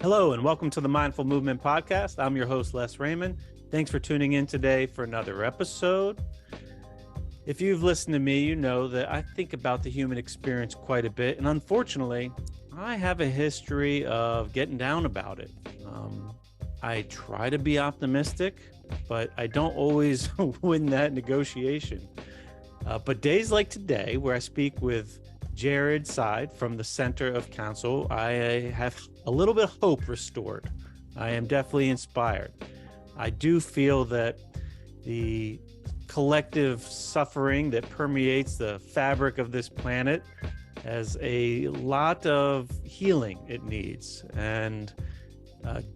Hello, and welcome to the Mindful Movement Podcast. I'm your host, Les Raymond. Thanks for tuning in today for another episode. If you've listened to me, you know that I think about the human experience quite a bit. And unfortunately, I have a history of getting down about it. I try to be optimistic, but I don't always win that negotiation. But days like today, where I speak with Jared Seide from the Center of Counsel, I have a little bit of hope restored. I am definitely inspired. I do feel that the collective suffering that permeates the fabric of this planet has a lot of healing it needs. And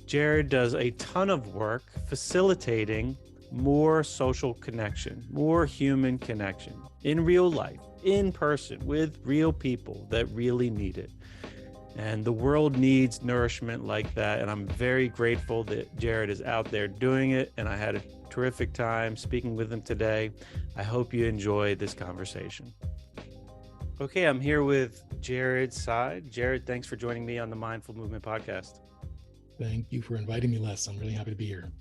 Jared does a ton of work facilitating more social connection, more human connection in real life, in person, with real people that really need it. And the world needs nourishment like that. And I'm very grateful that Jared is out there doing it. And I had a terrific time speaking with him today. I hope you enjoy this conversation. Okay, I'm here with Jared Seide. Jared, thanks for joining me on the Mindful Movement Podcast. Thank you for inviting me, Les. I'm really happy to be here.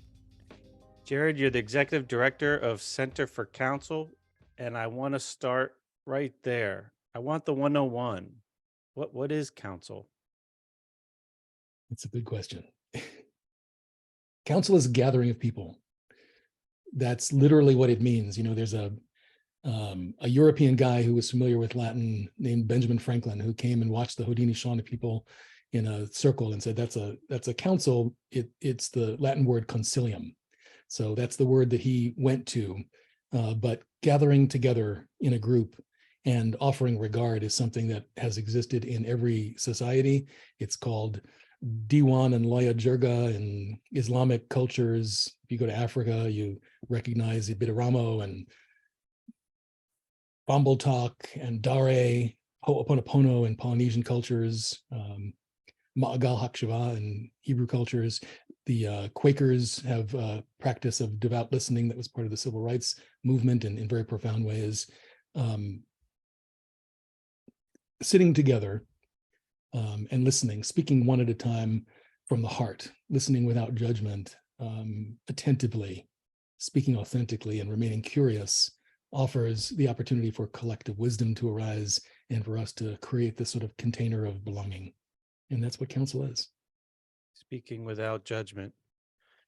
Jared, you're the Executive Director of Center for Counsel. And I want to start right there. I want the 101. What is counsel? It's a good question. Counsel is a gathering of people. That's literally what it means. You know, there's a European guy who was familiar with Latin named Benjamin Franklin, who came and watched the Haudenosaunee people in a circle and said, that's a council. It's the Latin word concilium. So that's the word that he went to. But gathering together in a group and offering regard is something that has existed in every society. It's called Diwan and Loya Jirga in Islamic cultures. If you go to Africa, you recognize Ibidaramo and Bambal Talk and Dare, Ho'oponopono in Polynesian cultures, Ma'agal Hakshiva in Hebrew cultures. The Quakers have a practice of devout listening that was part of the civil rights movement in very profound ways. Sitting together and listening, speaking one at a time from the heart, listening without judgment, attentively, speaking authentically, and remaining curious offers the opportunity for collective wisdom to arise and for us to create this sort of container of belonging. And that's what counsel is. Speaking without judgment,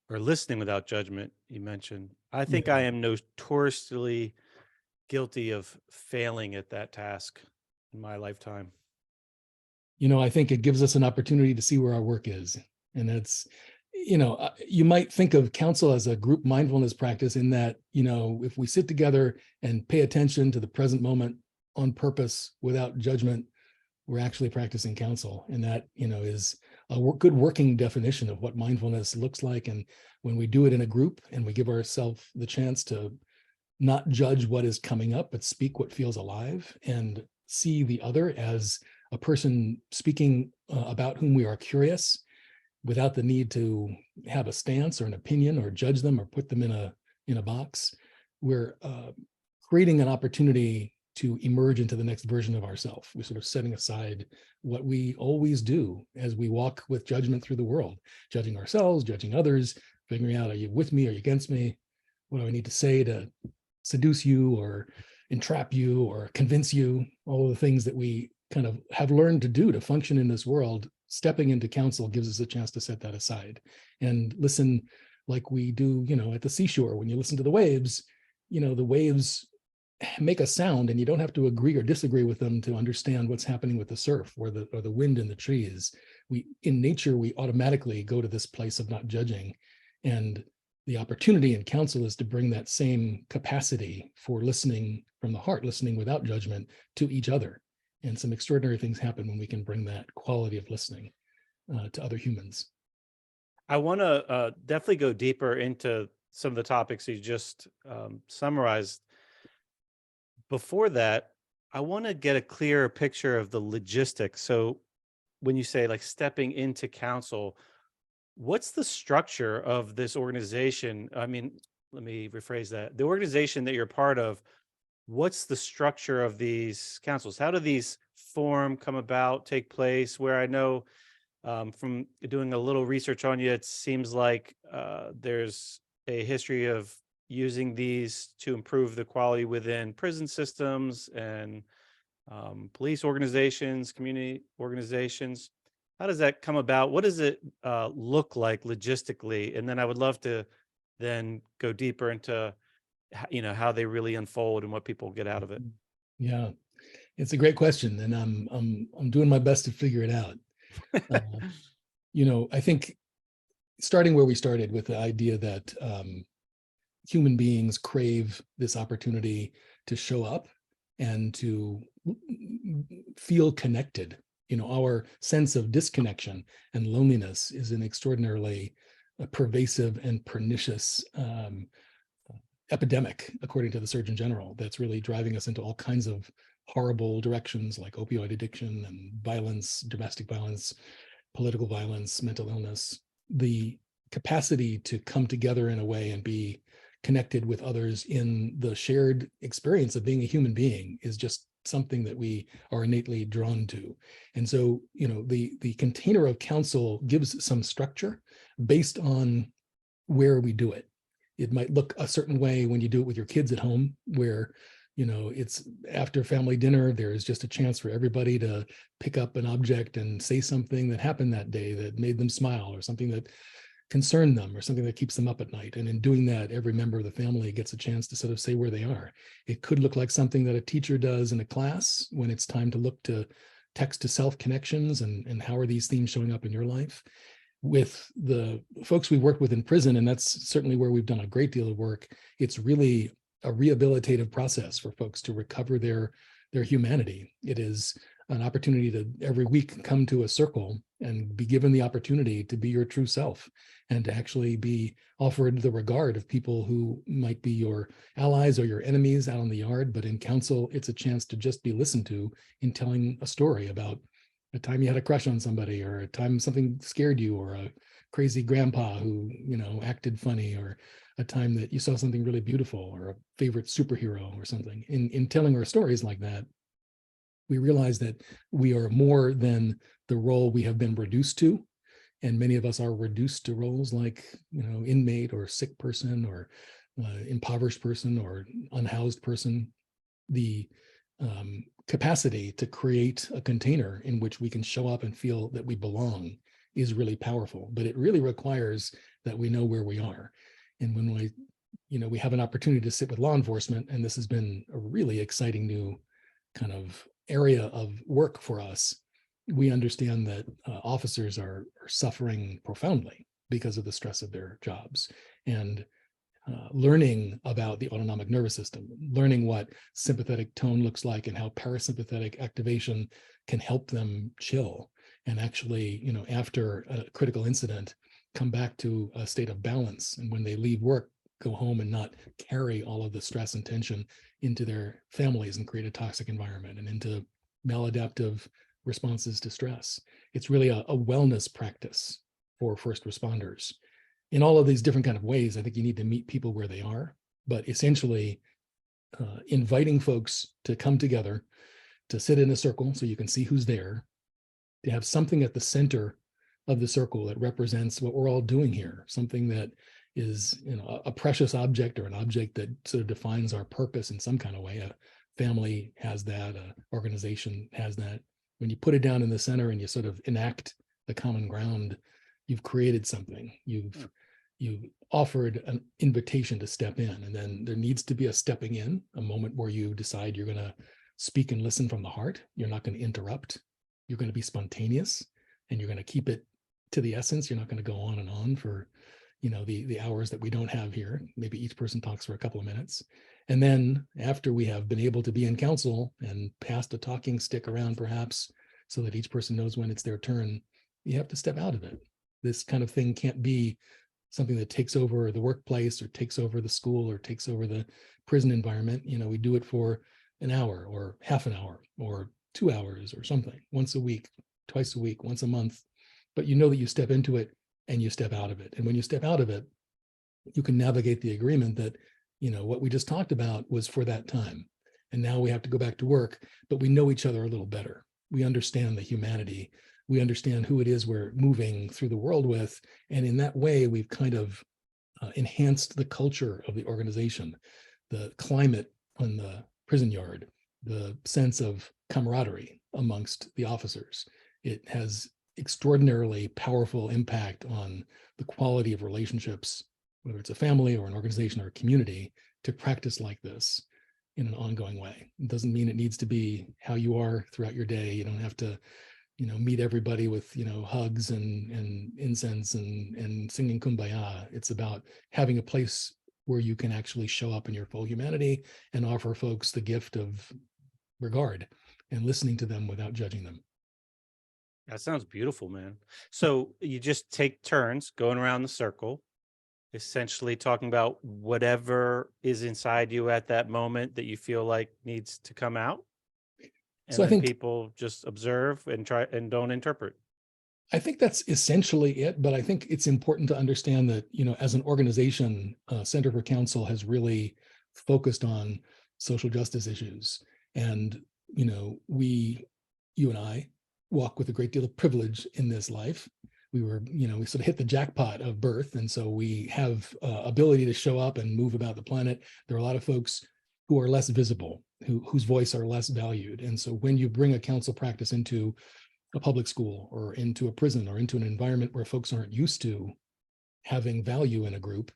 or listening without judgment, you mentioned. I think I am notoriously guilty of failing at that task in my lifetime. You know, I think it gives us an opportunity to see where our work is. And that's, you know, you might think of counsel as a group mindfulness practice in that, you know, if we sit together and pay attention to the present moment on purpose without judgment, we're actually practicing counsel. And that, you know, is a good working definition of what mindfulness looks like. And when we do it in a group and we give ourselves the chance to not judge what is coming up, but speak what feels alive and see the other as a person speaking about whom we are curious without the need to have a stance or an opinion or judge them or put them in a box, we're creating an opportunity to emerge into the next version of ourselves. We're sort of setting aside what we always do as we walk with judgment through the world, judging ourselves, judging others, figuring out, are you with me, are you against me? What do I need to say to seduce you or entrap you or convince you? All of the things that we kind of have learned to do to function in this world. Stepping into counsel gives us a chance to set that aside and listen like we do, you know, at the seashore. When you listen to the waves, you know, the waves make a sound and you don't have to agree or disagree with them to understand what's happening with the surf or the wind in the trees. In nature, we automatically go to this place of not judging. And the opportunity in counsel is to bring that same capacity for listening from the heart, listening without judgment to each other. And some extraordinary things happen when we can bring that quality of listening to other humans. I want to definitely go deeper into some of the topics you just summarized. Before that, I want to get a clearer picture of the logistics. So when you say like stepping into counsel, what's the structure of this organization? I mean, let me rephrase that. The organization that you're part of, what's the structure of these councils? How do these form, come about, take place? Where I know From doing a little research on you, it seems like there's a history of using these to improve the quality within prison systems and police organizations, community organizations. How does that come about? What does it look like logistically? And then I would love to then go deeper into how they really unfold and what people get out of it. Yeah, it's a great question, and I'm doing my best to figure it out. I think starting where we started with the idea that human beings crave this opportunity to show up and to feel connected. Our sense of disconnection and loneliness is an extraordinarily pervasive and pernicious epidemic, according to the Surgeon General, that's really driving us into all kinds of horrible directions like opioid addiction and violence, domestic violence, political violence, mental illness. The capacity to come together in a way and be connected with others in the shared experience of being a human being is just something that we are innately drawn to. And so, the container of counsel gives some structure based on where we do it. It might look a certain way when you do it with your kids at home, where it's after family dinner, there's just a chance for everybody to pick up an object and say something that happened that day that made them smile, or something that concerned them, or something that keeps them up at night. And in doing that, every member of the family gets a chance to sort of say where they are. It could look like something that a teacher does in a class when it's time to look to text to self connections, and how are these themes showing up in your life. With the folks we worked with in prison, and that's certainly where we've done a great deal of work, it's really a rehabilitative process for folks to recover their humanity. It is an opportunity to every week come to a circle and be given the opportunity to be your true self, and to actually be offered the regard of people who might be your allies or your enemies out in the yard. But in counsel, it's a chance to just be listened to in telling a story about a time you had a crush on somebody, or a time something scared you, or a crazy grandpa who acted funny, or a time that you saw something really beautiful, or a favorite superhero or something. In telling our stories like that, we realize that we are more than the role we have been reduced to. And many of us are reduced to roles like inmate, or sick person, or impoverished person, or unhoused person. The capacity to create a container in which we can show up and feel that we belong is really powerful, but it really requires that we know where we are. And when we have an opportunity to sit with law enforcement, and this has been a really exciting new kind of area of work for us, we understand that officers are suffering profoundly because of the stress of their jobs. And learning about the autonomic nervous system, learning what sympathetic tone looks like, and how parasympathetic activation can help them chill, and actually, after a critical incident, come back to a state of balance. And when they leave work, go home and not carry all of the stress and tension into their families and create a toxic environment and into maladaptive responses to stress. It's really a wellness practice for first responders. In all of these different kind of ways, I think you need to meet people where they are, but essentially inviting folks to come together, to sit in a circle so you can see who's there, to have something at the center of the circle that represents what we're all doing here, something that is a precious object, or an object that sort of defines our purpose in some kind of way. A family has that, an organization has that. When you put it down in the center and you sort of enact the common ground, you've created something. You've offered an invitation to step in, and then there needs to be a stepping in, a moment where you decide you're going to speak and listen from the heart. You're not going to interrupt. You're going to be spontaneous, and you're going to keep it to the essence. You're not going to go on and on for the hours that we don't have here. Maybe each person talks for a couple of minutes. And then after we have been able to be in counsel and passed a talking stick around, perhaps, so that each person knows when it's their turn, you have to step out of it. This kind of thing can't be something that takes over the workplace, or takes over the school, or takes over the prison environment. We do it for an hour, or half an hour, or 2 hours, or something, once a week, twice a week, once a month. But that you step into it and you step out of it. And when you step out of it, you can navigate the agreement that, what we just talked about was for that time. And now we have to go back to work, but we know each other a little better. We understand the humanity we understand who it is we're moving through the world with. And in that way, we've kind of enhanced the culture of the organization, the climate on the prison yard, the sense of camaraderie amongst the officers. It has extraordinarily powerful impact on the quality of relationships, whether it's a family or an organization or a community, to practice like this in an ongoing way. It doesn't mean it needs to be how you are throughout your day. You don't have to, meet everybody with, hugs and incense and singing Kumbaya. It's about having a place where you can actually show up in your full humanity and offer folks the gift of regard and listening to them without judging them. That sounds beautiful, man. So you just take turns going around the circle, essentially talking about whatever is inside you at that moment that you feel like needs to come out. And So I then think people just observe and try and don't interpret. that's essentially it, but I think it's important to understand that, as an organization, Center for Counsel has really focused on social justice issues. And, you and I walk with a great deal of privilege in this life. We were, we sort of hit the jackpot of birth. And so we have ability to show up and move about the planet. There are a lot of folks who are less visible, whose voice are less valued. And so when you bring a counsel practice into a public school or into a prison or into an environment where folks aren't used to having value in a group,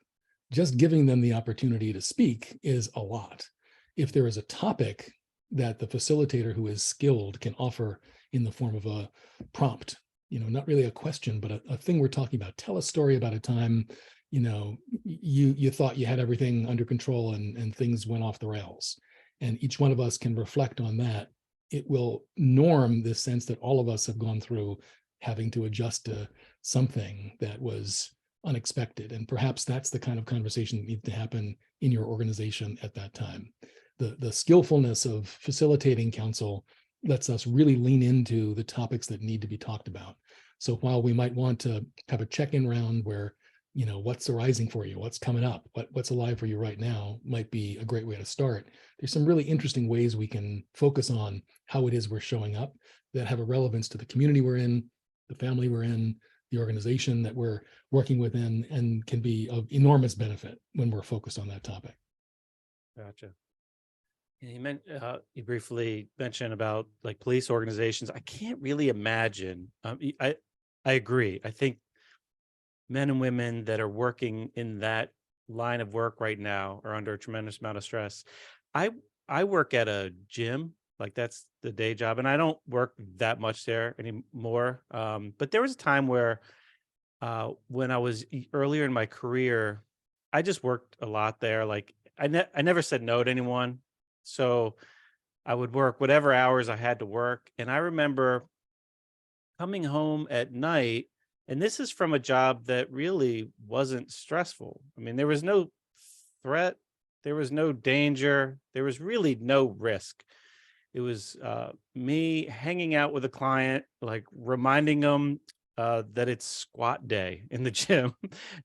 just giving them the opportunity to speak is a lot. If there is a topic that the facilitator who is skilled can offer in the form of a prompt, not really a question, but a thing we're talking about, tell a story about a time, you thought you had everything under control and things went off the rails. And each one of us can reflect on that. It will norm this sense that all of us have gone through having to adjust to something that was unexpected. And perhaps that's the kind of conversation that needs to happen in your organization at that time. The skillfulness of facilitating counsel lets us really lean into the topics that need to be talked about. So while we might want to have a check-in round where, what's arising for you, what's coming up, what's alive for you right now might be a great way to start. There's some really interesting ways we can focus on how it is we're showing up that have a relevance to the community we're in, the family we're in, the organization that we're working within, and can be of enormous benefit when we're focused on that topic. Gotcha. You briefly mentioned about like police organizations. I can't really imagine. I agree. I think men and women that are working in that line of work right now are under a tremendous amount of stress. I work at a gym, like that's the day job, and I don't work that much there anymore. But there was a time where when I was earlier in my career, I just worked a lot there. Like I never said no to anyone. So I would work whatever hours I had to work. And I remember coming home at night, and this is from a job that really wasn't stressful. I mean, there was no threat, there was no danger, there was really no risk. It was me hanging out with a client, like reminding them that it's squat day in the gym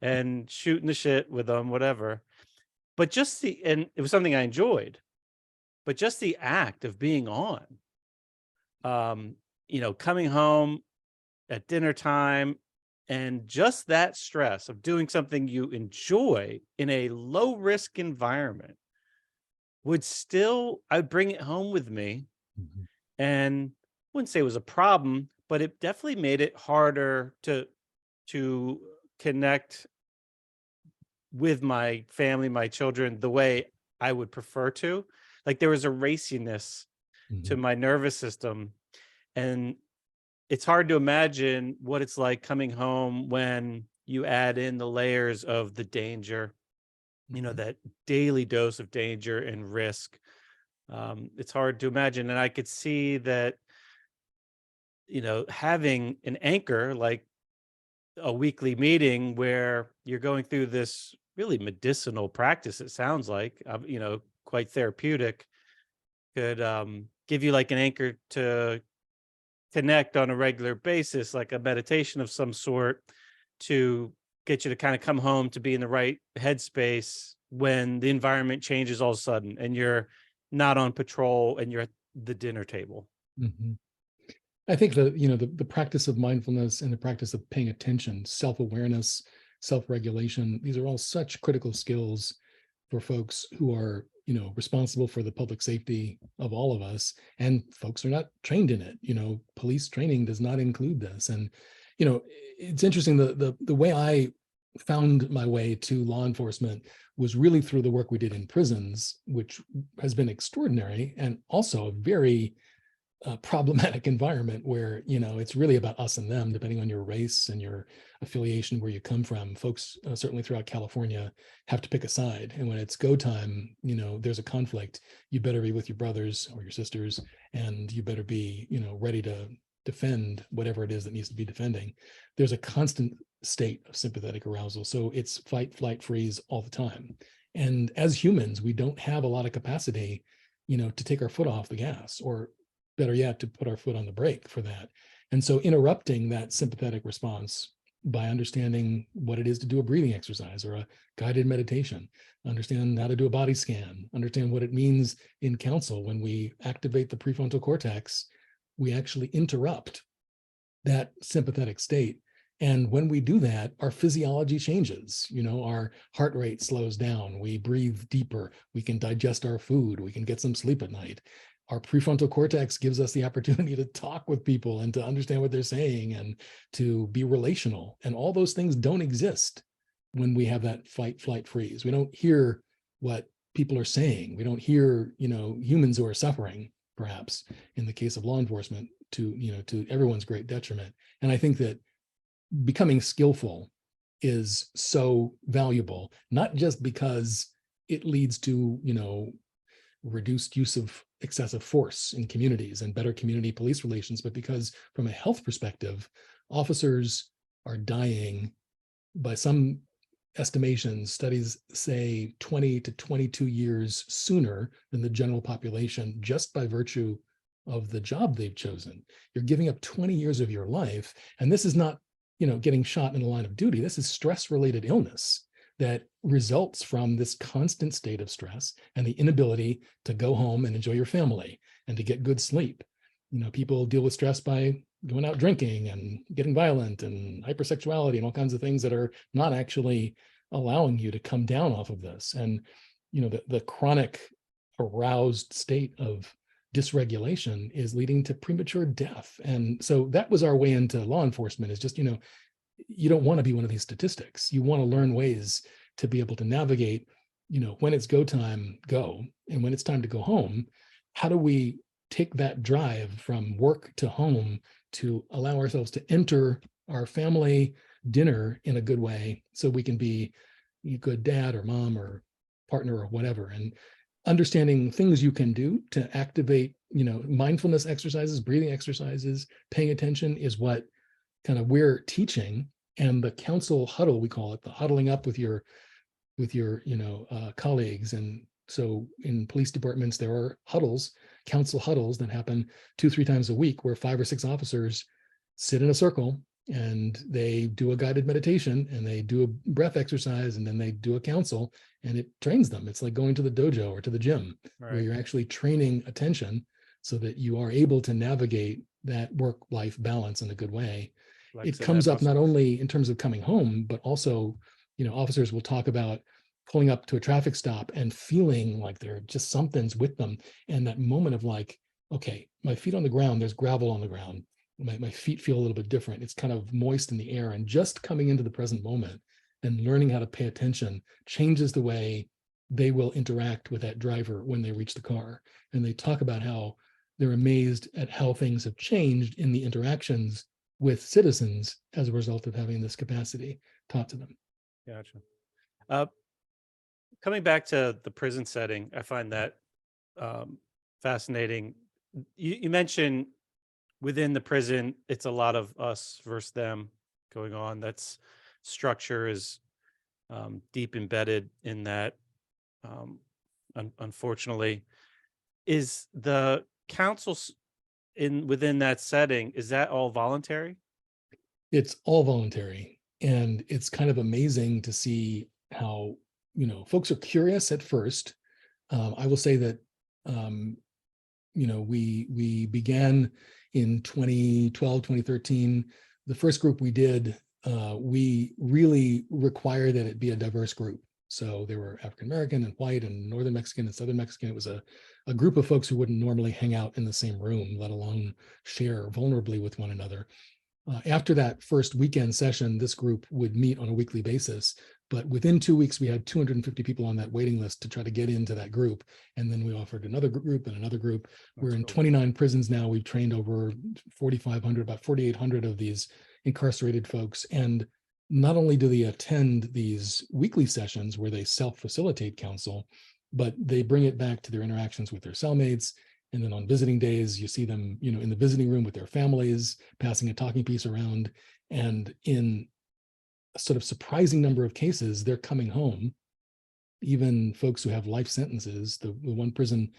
and shooting the shit with them, whatever. But and it was something I enjoyed, but just the act of being on, coming home at dinner time and just that stress of doing something you enjoy in a low risk environment I'd bring it home with me. Mhm. And I wouldn't say it was a problem, but it definitely made it harder to connect with my family, my children, the way I would prefer to. Like there was a raciness to Mhm. my nervous system. And it's hard to imagine what it's like coming home when you add in the layers of the danger, Mhm. that daily dose of danger and risk. It's hard to imagine. And I could see that, having an anchor like a weekly meeting where you're going through this really medicinal practice, it sounds like, quite therapeutic, could give you like an anchor to connect on a regular basis, like a meditation of some sort, to get you to kind of come home to be in the right headspace when the environment changes all of a sudden and you're not on patrol and you're at the dinner table. Mhm. I think the practice of mindfulness and the practice of paying attention, self-awareness, self-regulation, these are all such critical skills for folks who are, responsible for the public safety of all of us, and folks are not trained in it. Police training does not include this. And, it's interesting, the way I found my way to law enforcement was really through the work we did in prisons, which has been extraordinary and also a very problematic environment where it's really about us and them, depending on your race and your affiliation, where you come from. Folks certainly throughout California have to pick a side, and when it's go time, there's a conflict, you better be with your brothers or your sisters, and you better be ready to defend whatever it is that needs to be defending. There's a constant state of sympathetic arousal, so it's fight, flight, freeze all the time. And as humans, we don't have a lot of capacity to take our foot off the gas, or better yet, to put our foot on the brake for that. And so interrupting that sympathetic response by understanding what it is to do a breathing exercise or a guided meditation, understand how to do a body scan, understand what it means in counsel. When we activate the prefrontal cortex, we actually interrupt that sympathetic state. And when we do that, our physiology changes. Our heart rate slows down, we breathe deeper, we can digest our food, we can get some sleep at night. Our prefrontal cortex gives us the opportunity to talk with people and to understand what they're saying and to be relational. And all those things don't exist when we have that fight, flight, freeze. We don't hear what people are saying. We don't hear, humans who are suffering, perhaps in the case of law enforcement, to everyone's great detriment. And I think that becoming skillful is so valuable, not just because it leads to, reduced use of excessive force in communities and better community police relations, but because from a health perspective, officers are dying, by some estimations, studies say 20 to 22 years sooner than the general population, just by virtue of the job they've chosen. You're giving up 20 years of your life. And this is not, getting shot in the line of duty. This is stress-related illness that results from this constant state of stress and the inability to go home and enjoy your family and to get good sleep. People deal with stress by going out drinking and getting violent and hypersexuality and all kinds of things that are not actually allowing you to come down off of this. And, the chronic aroused state of dysregulation is leading to premature death. And so that was our way into law enforcement, is just, you don't want to be one of these statistics. You want to learn ways to be able to navigate, when it's go time, go. And when it's time to go home, how do we take that drive from work to home to allow ourselves to enter our family dinner in a good way, so we can be a good dad or mom or partner or whatever. And understanding things you can do to activate, mindfulness exercises, breathing exercises, paying attention, is what kind of we're teaching. And the council huddle, we call it, the huddling up with your colleagues. And so in police departments, there are huddles, council huddles, that happen 2-3 times a week, where 5 or 6 officers sit in a circle and they do a guided meditation and they do a breath exercise and then they do a counsel, and it trains them. It's like going to the dojo or to the gym, right, where you're actually training attention so that you are able to navigate that work-life balance in a good way. It comes up not only in terms of coming home, but also, officers will talk about pulling up to a traffic stop and feeling like there just something's with them. And that moment of like, okay, my feet on the ground, there's gravel on the ground. My feet feel a little bit different. It's kind of moist in the air, and just coming into the present moment and learning how to pay attention changes the way they will interact with that driver when they reach the car. And they talk about how they're amazed at how things have changed in the interactions with citizens as a result of having this capacity taught to them. Gotcha. Coming back to the prison setting, I find that fascinating. You mentioned within the prison, it's a lot of us versus them going on. That's structure is deep embedded in that. Unfortunately, is the councils within that setting, is that all voluntary? It's all voluntary, and it's kind of amazing to see how folks are curious at first. I will say that we began in 2012, 2013, the first group we did, we really required that it be a diverse group. So there were African-American and white and Northern Mexican and Southern Mexican. It was a group of folks who wouldn't normally hang out in the same room, let alone share vulnerably with one another. After that first weekend session, this group would meet on a weekly basis. But within 2 weeks, we had 250 people on that waiting list to try to get into that group. And then we offered another group and another group. We're in 29 prisons now. We've trained over 4,500, about 4,800 of these incarcerated folks. And not only do they attend these weekly sessions where they self-facilitate counsel, but they bring it back to their interactions with their cellmates. And then on visiting days, you see them, in the visiting room with their families, passing a talking piece around. And in a sort of surprising number of cases, they're coming home. Even folks who have life sentences. The one prison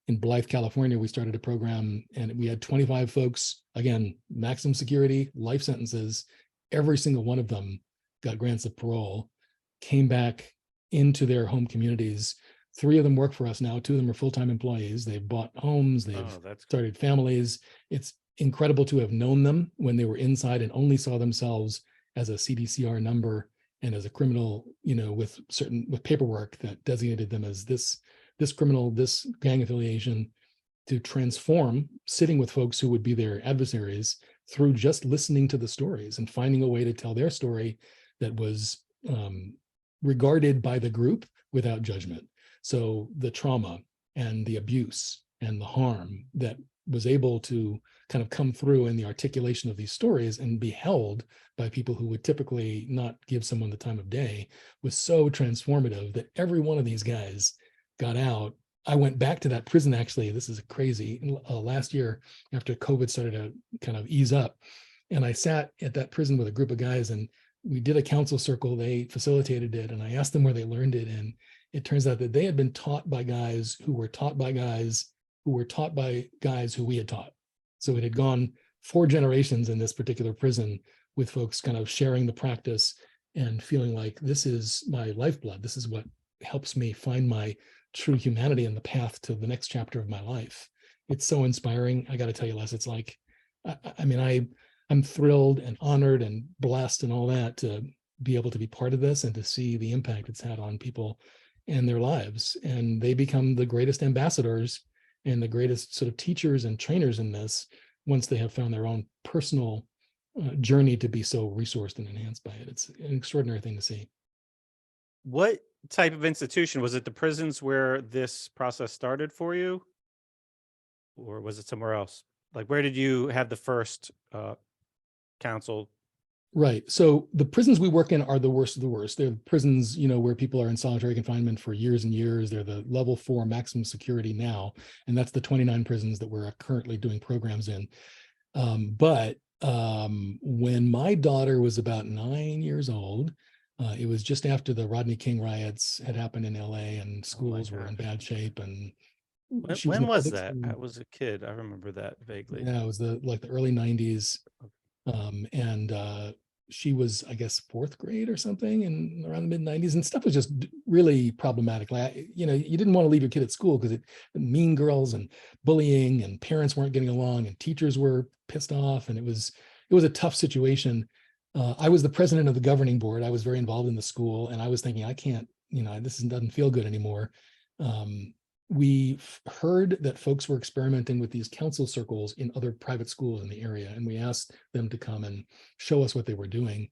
in Blythe, California, we started a program and we had 25 folks, again, maximum security, life sentences. Every single one of them got grants of parole, came back into their home communities. 3 of them work for us now. 2 of them are full-time employees. They've bought homes. They've started families. It's incredible to have known them when they were inside and only saw themselves as a CDCR number and as a criminal, with paperwork that designated them as this criminal, this gang affiliation, to transform sitting with folks who would be their adversaries through just listening to the stories and finding a way to tell their story that was regarded by the group without judgment. So the trauma and the abuse and the harm that was able to kind of come through in the articulation of these stories and be held by people who would typically not give someone the time of day was so transformative that every one of these guys got out. I went back to that prison, actually, this is crazy, last year after COVID started to kind of ease up. And I sat at that prison with a group of guys and we did a counsel circle. They facilitated it. And I asked them where they learned it. And it turns out that they had been taught by guys who were taught by guys who were taught by guys who we had taught. So it had gone 4 generations in this particular prison with folks kind of sharing the practice and feeling like this is my lifeblood. This is what helps me find my true humanity and the path to the next chapter of my life. It's so inspiring. I got to tell you, Les, it's like, I'm thrilled and honored and blessed and all that to be able to be part of this and to see the impact it's had on people and their lives. And they become the greatest ambassadors and the greatest sort of teachers and trainers in this once they have found their own personal journey to be so resourced and enhanced by it. It's an extraordinary thing to see. What type of institution? Was it the prisons where this process started for you? Or was it somewhere else? Like, where did you have the first counsel? Right. So the prisons we work in are the worst of the worst. They're prisons, where people are in solitary confinement for years and years. They're the level 4 maximum security now. And that's the 29 prisons that we're currently doing programs in. But when my daughter was about 9 years old, it was just after the Rodney King riots had happened in LA and schools were in bad shape. And when was that? I was a kid. I remember that vaguely. Yeah, it was the early 90s. And she was, I guess, 4th grade or something, and around the mid 90s, and stuff was just really problematic. Like, you didn't want to leave your kid at school because mean girls and bullying, and parents weren't getting along, and teachers were pissed off, and it was a tough situation. I was the president of the governing board. I was very involved in the school, and I was thinking, I can't, this doesn't feel good anymore. We heard that folks were experimenting with these counsel circles in other private schools in the area, and we asked them to come and show us what they were doing.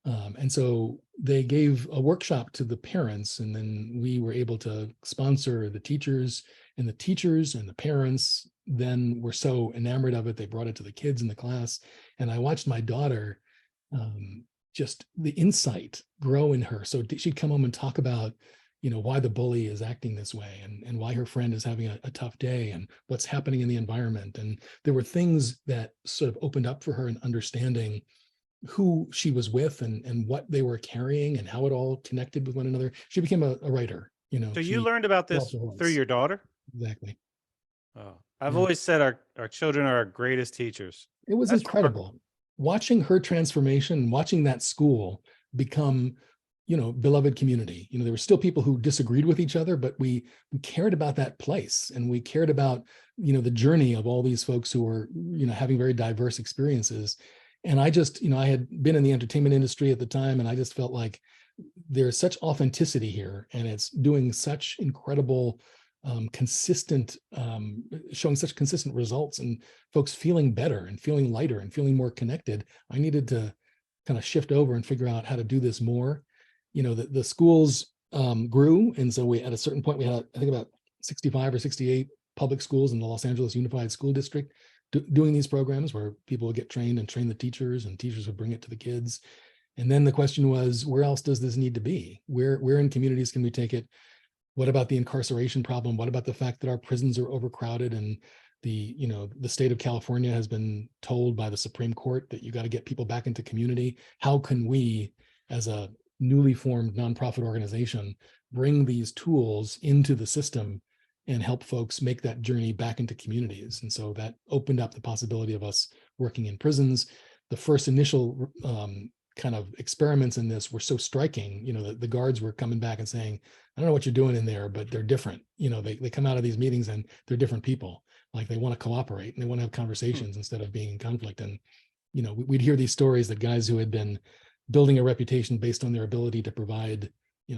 And so they gave a workshop to the parents, and then we were able to sponsor the teachers, and the parents then were so enamored of it, they brought it to the kids in the class. And I watched my daughter, just the insight grow in her. So she'd come home and talk about why the bully is acting this way, and why her friend is having a tough day, and what's happening in the environment. And there were things that sort of opened up for her in understanding who she was with and what they were carrying and how it all connected with one another. She became a writer. So you learned about this through your daughter? Exactly. Oh, I've always said our children are our greatest teachers. It was incredible. Watching her transformation, watching that school become beloved community. There were still people who disagreed with each other, but we cared about that place, and we cared about, the journey of all these folks who were, having very diverse experiences. And I just, I had been in the entertainment industry at the time, and I just felt like there's such authenticity here, and it's doing such incredible, consistent, showing such consistent results, and folks feeling better and feeling lighter and feeling more connected. I needed to kind of shift over and figure out how to do this more. The schools grew. And so at a certain point, we had, I think, about 65 or 68 public schools in the Los Angeles Unified School District doing these programs where people would get trained and train the teachers, and teachers would bring it to the kids. And then the question was, where else does this need to be? Where in communities can we take it? What about the incarceration problem? What about the fact that our prisons are overcrowded, and the state of California has been told by the Supreme Court that you got to get people back into community? How can we, as a newly formed nonprofit organization, bring these tools into the system and help folks make that journey back into communities? And so that opened up the possibility of us working in prisons. The first initial kind of experiments in this were so striking. The guards were coming back and saying, I don't know what you're doing in there, but they're different. They come out of these meetings and they're different people. Like, they want to cooperate and they want to have conversations instead of being in conflict. And, we'd hear these stories that guys who had been building a reputation based on their ability to provide,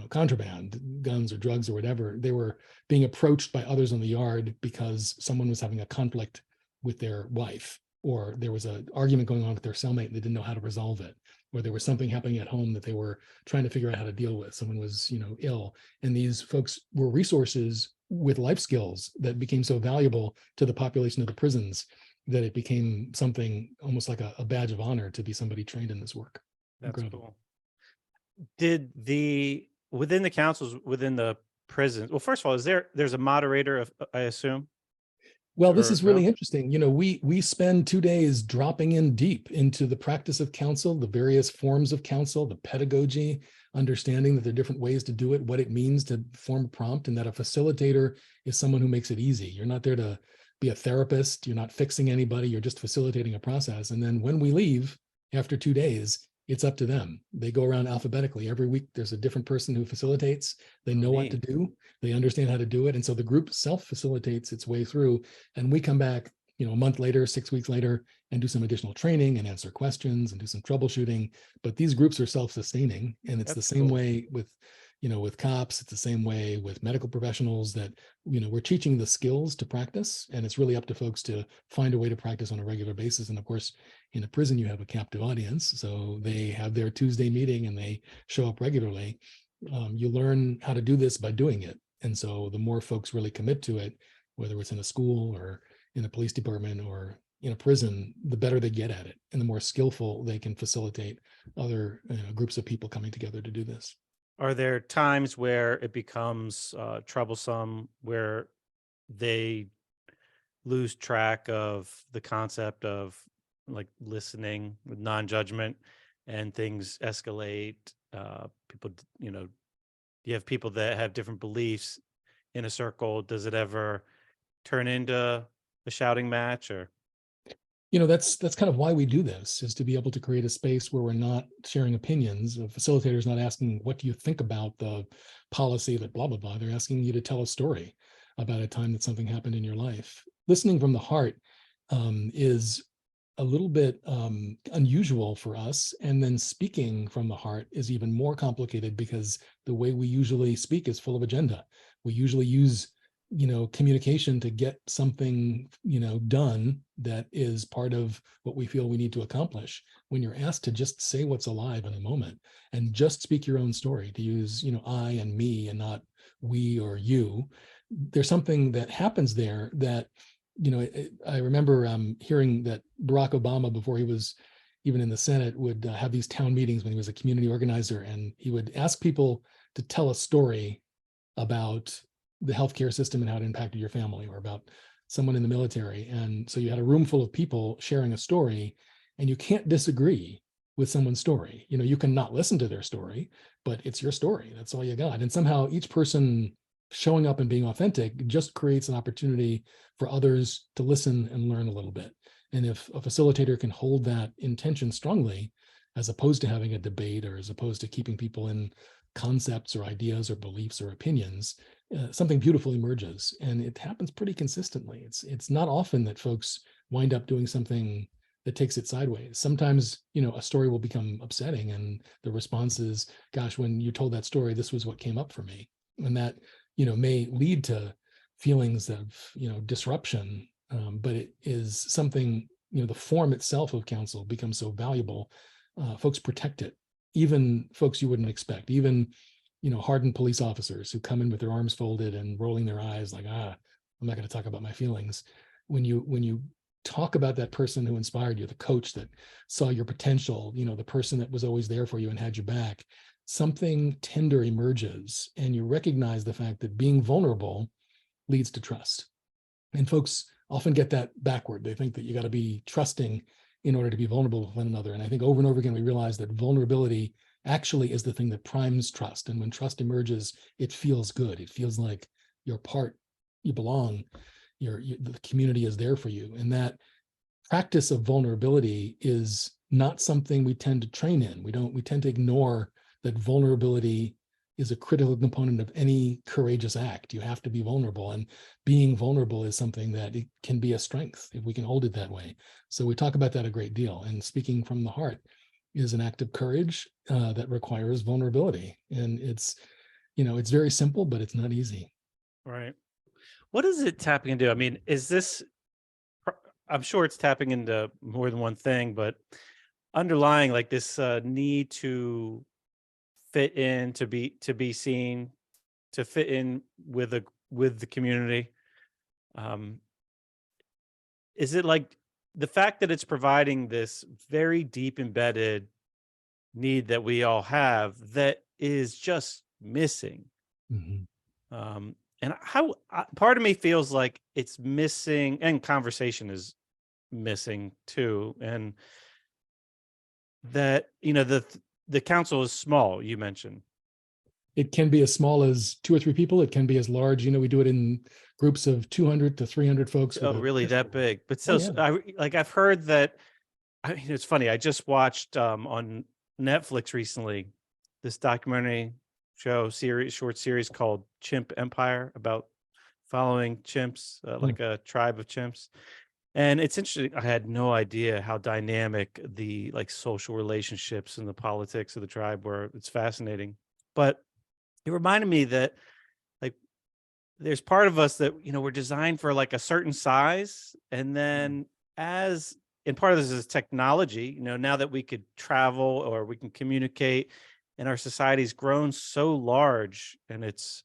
contraband, guns or drugs or whatever, they were being approached by others on the yard because someone was having a conflict with their wife, or there was an argument going on with their cellmate and they didn't know how to resolve it, or there was something happening at home that they were trying to figure out how to deal with. Someone was, ill. And these folks were resources with life skills that became so valuable to the population of the prisons that it became something almost like a badge of honor to be somebody trained in this work. That's Incredible. cool. Did within the councils, within the prisons, well, first of all, there's a moderator, I assume? Well, this is really interesting. We spend 2 days dropping in deep into the practice of counsel, the various forms of counsel, the pedagogy, understanding that there are different ways to do it, what it means to form a prompt, and that a facilitator is someone who makes it easy. You're not there to be a therapist. You're not fixing anybody. You're just facilitating a process. And then when we leave after 2 days, it's up to them. They go around alphabetically. Every week, there's a different person who facilitates. They know what to do. They understand how to do it. And so the group self-facilitates its way through. And we come back, a month later, 6 weeks later, and do some additional training and answer questions and do some troubleshooting. But these groups are self-sustaining. And it's the same way with, with cops. It's the same way with medical professionals, that, we're teaching the skills to practice. And it's really up to folks to find a way to practice on a regular basis. And of course, in a prison, you have a captive audience. So they have their Tuesday meeting and they show up regularly. You learn how to do this by doing it. And so the more folks really commit to it, whether it's in a school or in a police department or in a prison, the better they get at it, and the more skillful they can facilitate other groups of people coming together to do this. Are there times where it becomes troublesome, where they lose track of the concept of like listening with non-judgment and things escalate? People, you have people that have different beliefs in a circle. Does it ever turn into a shouting match? Or that's kind of why we do this, is to be able to create a space where we're not sharing opinions. A facilitator is not asking, what do you think about the policy that blah, blah, blah. They're asking you to tell a story about a time that something happened in your life. Listening from the heart is a little bit unusual for us. And then speaking from the heart is even more complicated, because the way we usually speak is full of agenda. We usually use communication to get something, done that is part of what we feel we need to accomplish. When you're asked to just say what's alive in a moment and just speak your own story, to use, I and me and not we or you, there's something that happens there that, I remember hearing that Barack Obama, before he was even in the Senate, would have these town meetings when he was a community organizer, and he would ask people to tell a story about the healthcare system and how it impacted your family, or about someone in the military. And so you had a room full of people sharing a story, and you can't disagree with someone's story. You can not listen to their story, but it's your story. That's all you got. And somehow each person showing up and being authentic just creates an opportunity for others to listen and learn a little bit. And if a facilitator can hold that intention strongly, as opposed to having a debate, or as opposed to keeping people in concepts or ideas or beliefs or opinions, something beautiful emerges, and it happens pretty consistently. It's not often that folks wind up doing something that takes it sideways. Sometimes, a story will become upsetting, and the response is, "Gosh, when you told that story, this was what came up for me," and that may lead to feelings of disruption, but it is something. The form itself of counsel becomes so valuable. Folks protect it, even folks you wouldn't expect, even hardened police officers who come in with their arms folded and rolling their eyes like, I'm not going to talk about my feelings. When you talk about that person who inspired you, the coach that saw your potential, the person that was always there for you and had your back, something tender emerges, and you recognize the fact that being vulnerable leads to trust. And folks often get that backward. They think that you got to be trusting in order to be vulnerable with one another. And I think over and over again, we realize that vulnerability actually is the thing that primes trust. And when trust emerges, it feels good. It feels like you're part, you belong, the community is there for you. And that practice of vulnerability is not something we tend to train in. We tend to ignore that vulnerability is a critical component of any courageous act. You have to be vulnerable, and being vulnerable is something that it can be a strength if we can hold it that way. So we talk about that a great deal, and speaking from the heart is an act of courage that requires vulnerability. And it's very simple, but it's not easy. Right. What is it tapping into? I mean, I'm sure it's tapping into more than one thing, but underlying like this need to fit in, to be seen, to fit in with the community. Is it like the fact that it's providing this very deep embedded need that we all have that is just missing? Mm-hmm. And how part of me feels like it's missing, and conversation is missing too, and that the council is small. You mentioned It can be as small as 2 or 3 people. It can be as large. We do it in groups of 200 to 300 folks. really that big, but so, Oh, yeah. I've heard that. It's funny. I just watched on Netflix recently this documentary short series called Chimp Empire, about following chimps, like a tribe of chimps. And it's interesting. I had no idea how dynamic the like social relationships and the politics of the tribe were. It's fascinating. But it reminded me that like there's part of us that, we're designed for like a certain size. And then and part of this is technology, now that we could travel or we can communicate, and our society's grown so large, and it's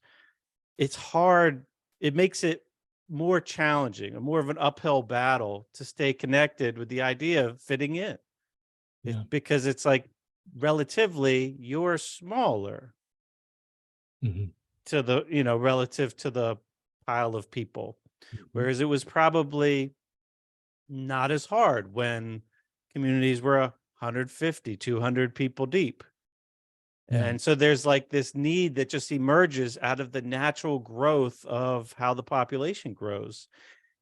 hard. It makes it more challenging, or more of an uphill battle to stay connected with the idea of fitting in. Yeah. Because it's like relatively you're smaller Mm-hmm. to the, relative to the pile of people. Mm-hmm. Whereas it was probably not as hard when communities were 150, 200 people deep. Yeah. And so there's like this need that just emerges out of the natural growth of how the population grows.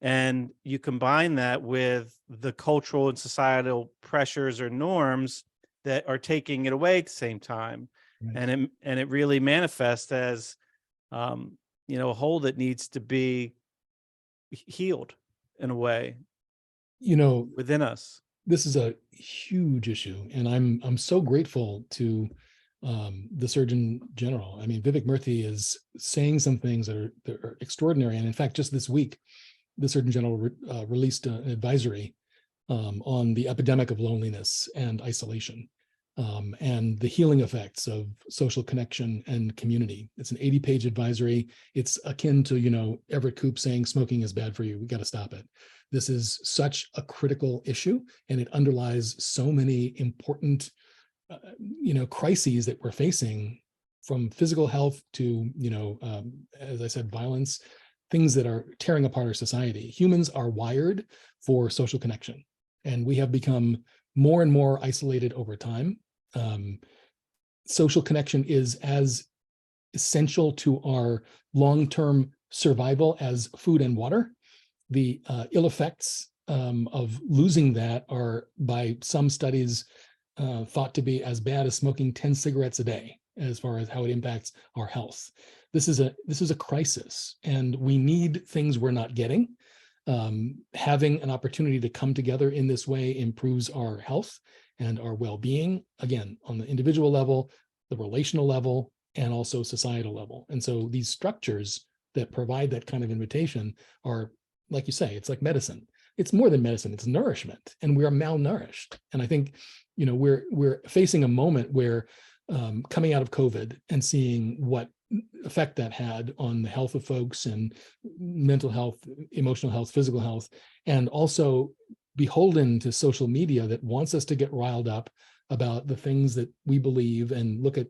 And you combine that with the cultural and societal pressures or norms that are taking it away at the same time. Right. And it really manifests as, a hole that needs to be healed in a way within us. This is a huge issue, and I'm so grateful to the Surgeon General. I mean, Vivek Murthy is saying some things that are extraordinary. And in fact, just this week, the Surgeon General released an advisory on the epidemic of loneliness and isolation, and the healing effects of social connection and community. It's an 80-page advisory. It's akin to, Everett Koop saying smoking is bad for you. We got to stop it. This is such a critical issue, and it underlies so many important crises that we're facing, from physical health to, as I said, violence, things that are tearing apart our society. Humans are wired for social connection, and we have become more and more isolated over time. Social connection is as essential to our long-term survival as food and water. The ill effects of losing that are, by some studies, thought to be as bad as smoking 10 cigarettes a day as far as how it impacts our health. This is a crisis, and we need things we're not getting. Having an opportunity to come together in this way improves our health and our well-being, again, on the individual level, the relational level, and also societal level. And so these structures that provide that kind of invitation are, like you say, it's like medicine. It's more than medicine, it's nourishment, and we are malnourished. And I think, we're facing a moment where coming out of COVID and seeing what effect that had on the health of folks and mental health, emotional health, physical health, and also beholden to social media that wants us to get riled up about the things that we believe and look at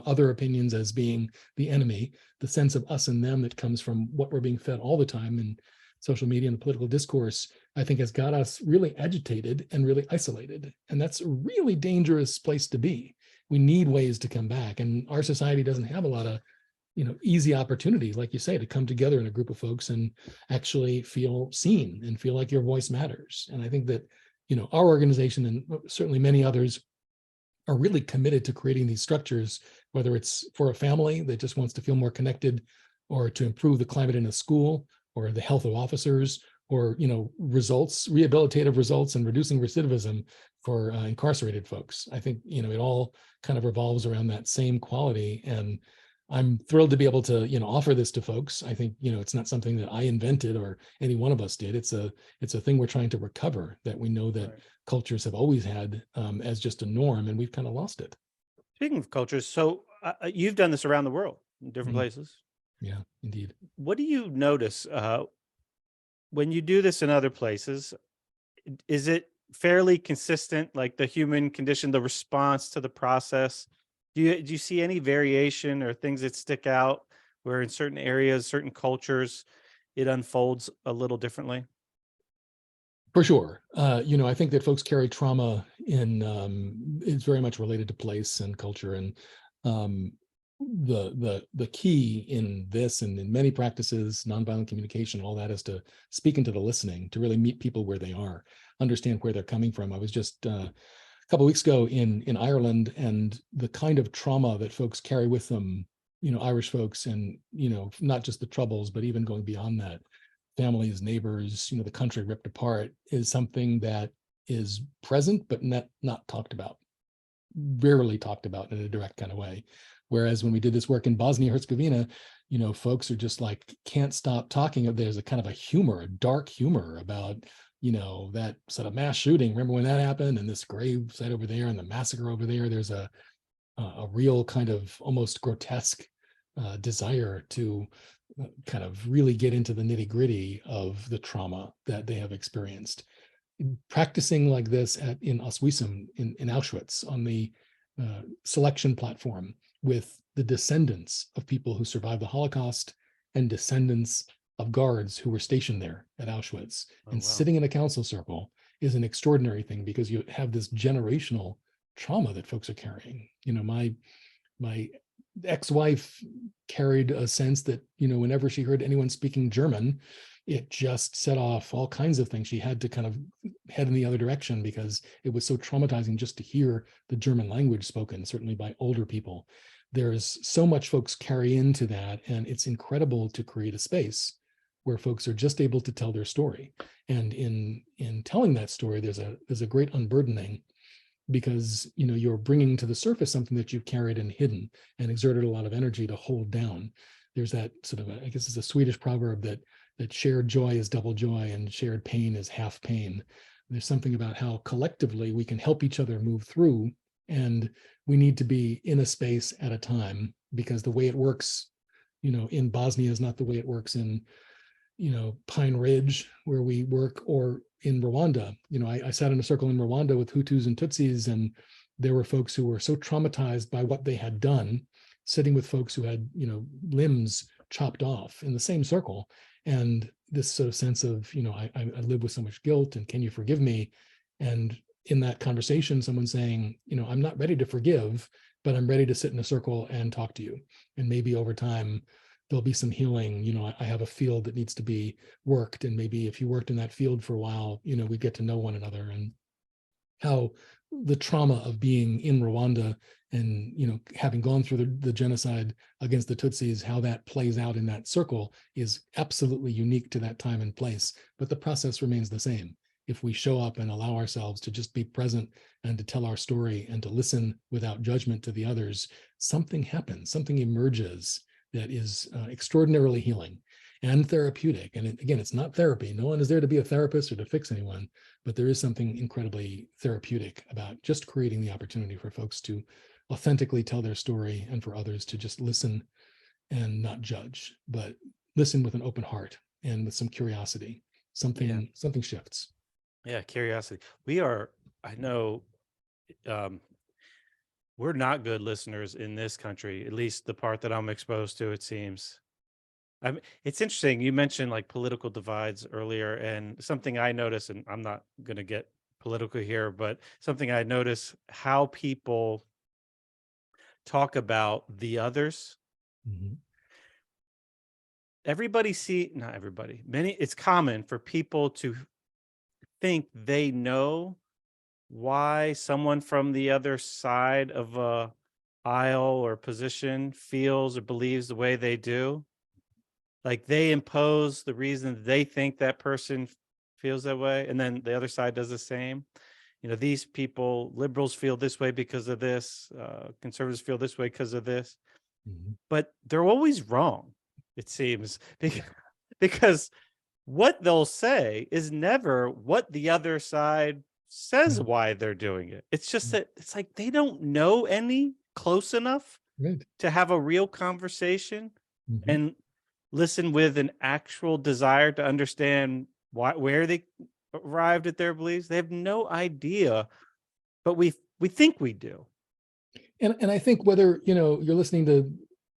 other opinions as being the enemy. The sense of us and them that comes from what we're being fed all the time in social media and the political discourse, I think, has got us really agitated and really isolated. And that's a really dangerous place to be. We need ways to come back, and our society doesn't have a lot of easy opportunity, like you say, to come together in a group of folks and actually feel seen and feel like your voice matters. And I think that our organization, and certainly many others, are really committed to creating these structures, whether it's for a family that just wants to feel more connected, or to improve the climate in a school, or the health of officers, or rehabilitative results and reducing recidivism for incarcerated folks. I think it all kind of revolves around that same quality, and I'm thrilled to be able to offer this to folks. I think it's not something that I invented or any one of us did. It's a thing we're trying to recover, that we know that cultures have always had as just a norm, and we've kind of lost it. Speaking of cultures, so you've done this around the world in different places. Yeah, indeed. What do you notice when you do this in other places? Is it fairly consistent, like the human condition, the response to the process? Do you see any variation or things that stick out where in certain areas, certain cultures, it unfolds a little differently? For sure. I think that folks carry trauma in, it's very much related to place and culture. And the key in this and in many practices, nonviolent communication, all that, is to speak into the listening, to really meet people where they are, understand where they're coming from. I was just a couple of weeks ago in Ireland, and the kind of trauma that folks carry with them, Irish folks, and not just the troubles, but even going beyond that, families, neighbors, the country ripped apart, is something that is present but not talked about, rarely talked about in a direct kind of way. Whereas when we did this work in Bosnia Herzegovina, folks are just like, can't stop talking. There's a kind of a dark humor about that sort of mass shooting. Remember when that happened, and this grave site over there and the massacre over there? There's a real kind of almost grotesque desire to kind of really get into the nitty-gritty of the trauma that they have experienced. Practicing like this in Oswiecim, in Auschwitz, on the selection platform with the descendants of people who survived the Holocaust and descendants of guards who were stationed there at Auschwitz, and sitting in a council circle is an extraordinary thing, because you have this generational trauma that folks are carrying. My ex-wife carried a sense that, whenever she heard anyone speaking German, it just set off all kinds of things. She had to kind of head in the other direction, because it was so traumatizing just to hear the German language spoken, certainly by older people. There's so much folks carry into that, and it's incredible to create a space where folks are just able to tell their story. And in telling that story, there's a great unburdening, because you're bringing to the surface something that you've carried and hidden and exerted a lot of energy to hold down. There's that sort of, I guess it's a Swedish proverb that shared joy is double joy and shared pain is half pain. There's something about how collectively we can help each other move through, and we need to be in a space at a time, because the way it works, in Bosnia is not the way it works in, Pine Ridge, where we work, or in Rwanda. I sat in a circle in Rwanda with Hutus and Tutsis, and there were folks who were so traumatized by what they had done, sitting with folks who had, limbs chopped off in the same circle. And this sort of sense of, I live with so much guilt, and can you forgive me? And in that conversation, someone saying, I'm not ready to forgive, but I'm ready to sit in a circle and talk to you. And maybe over time, there'll be some healing. I have a field that needs to be worked. And maybe if you worked in that field for a while, we get to know one another. And how the trauma of being in Rwanda and, having gone through the genocide against the Tutsis, how that plays out in that circle is absolutely unique to that time and place. But the process remains the same. If we show up and allow ourselves to just be present and to tell our story and to listen without judgment to the others, something happens, something emerges that is extraordinarily healing and therapeutic. And again, it's not therapy. No one is there to be a therapist or to fix anyone, but there is something incredibly therapeutic about just creating the opportunity for folks to authentically tell their story and for others to just listen and not judge, but listen with an open heart and with some curiosity. Something shifts. Yeah, curiosity. I know, we're not good listeners in this country, at least the part that I'm exposed to, it seems. It's interesting. You mentioned like political divides earlier, and something I notice, and I'm not going to get political here, but something I notice how people talk about the others. Mhm. Not everybody, it's common for people to think they know why someone from the other side of a aisle or position feels or believes the way they do. Like they impose the reason they think that person feels that way, and then the other side does the same. These people, liberals feel this way because of this, conservatives feel this way because of this, Mhm. but they're always wrong, it seems, because what they'll say is never what the other side says Right. why they're doing it. It's just that it's like they don't know any close enough Right. to have a real conversation Mhm. and listen with an actual desire to understand where they arrived at their beliefs. They have no idea, but we think we do. And I think whether, you're listening to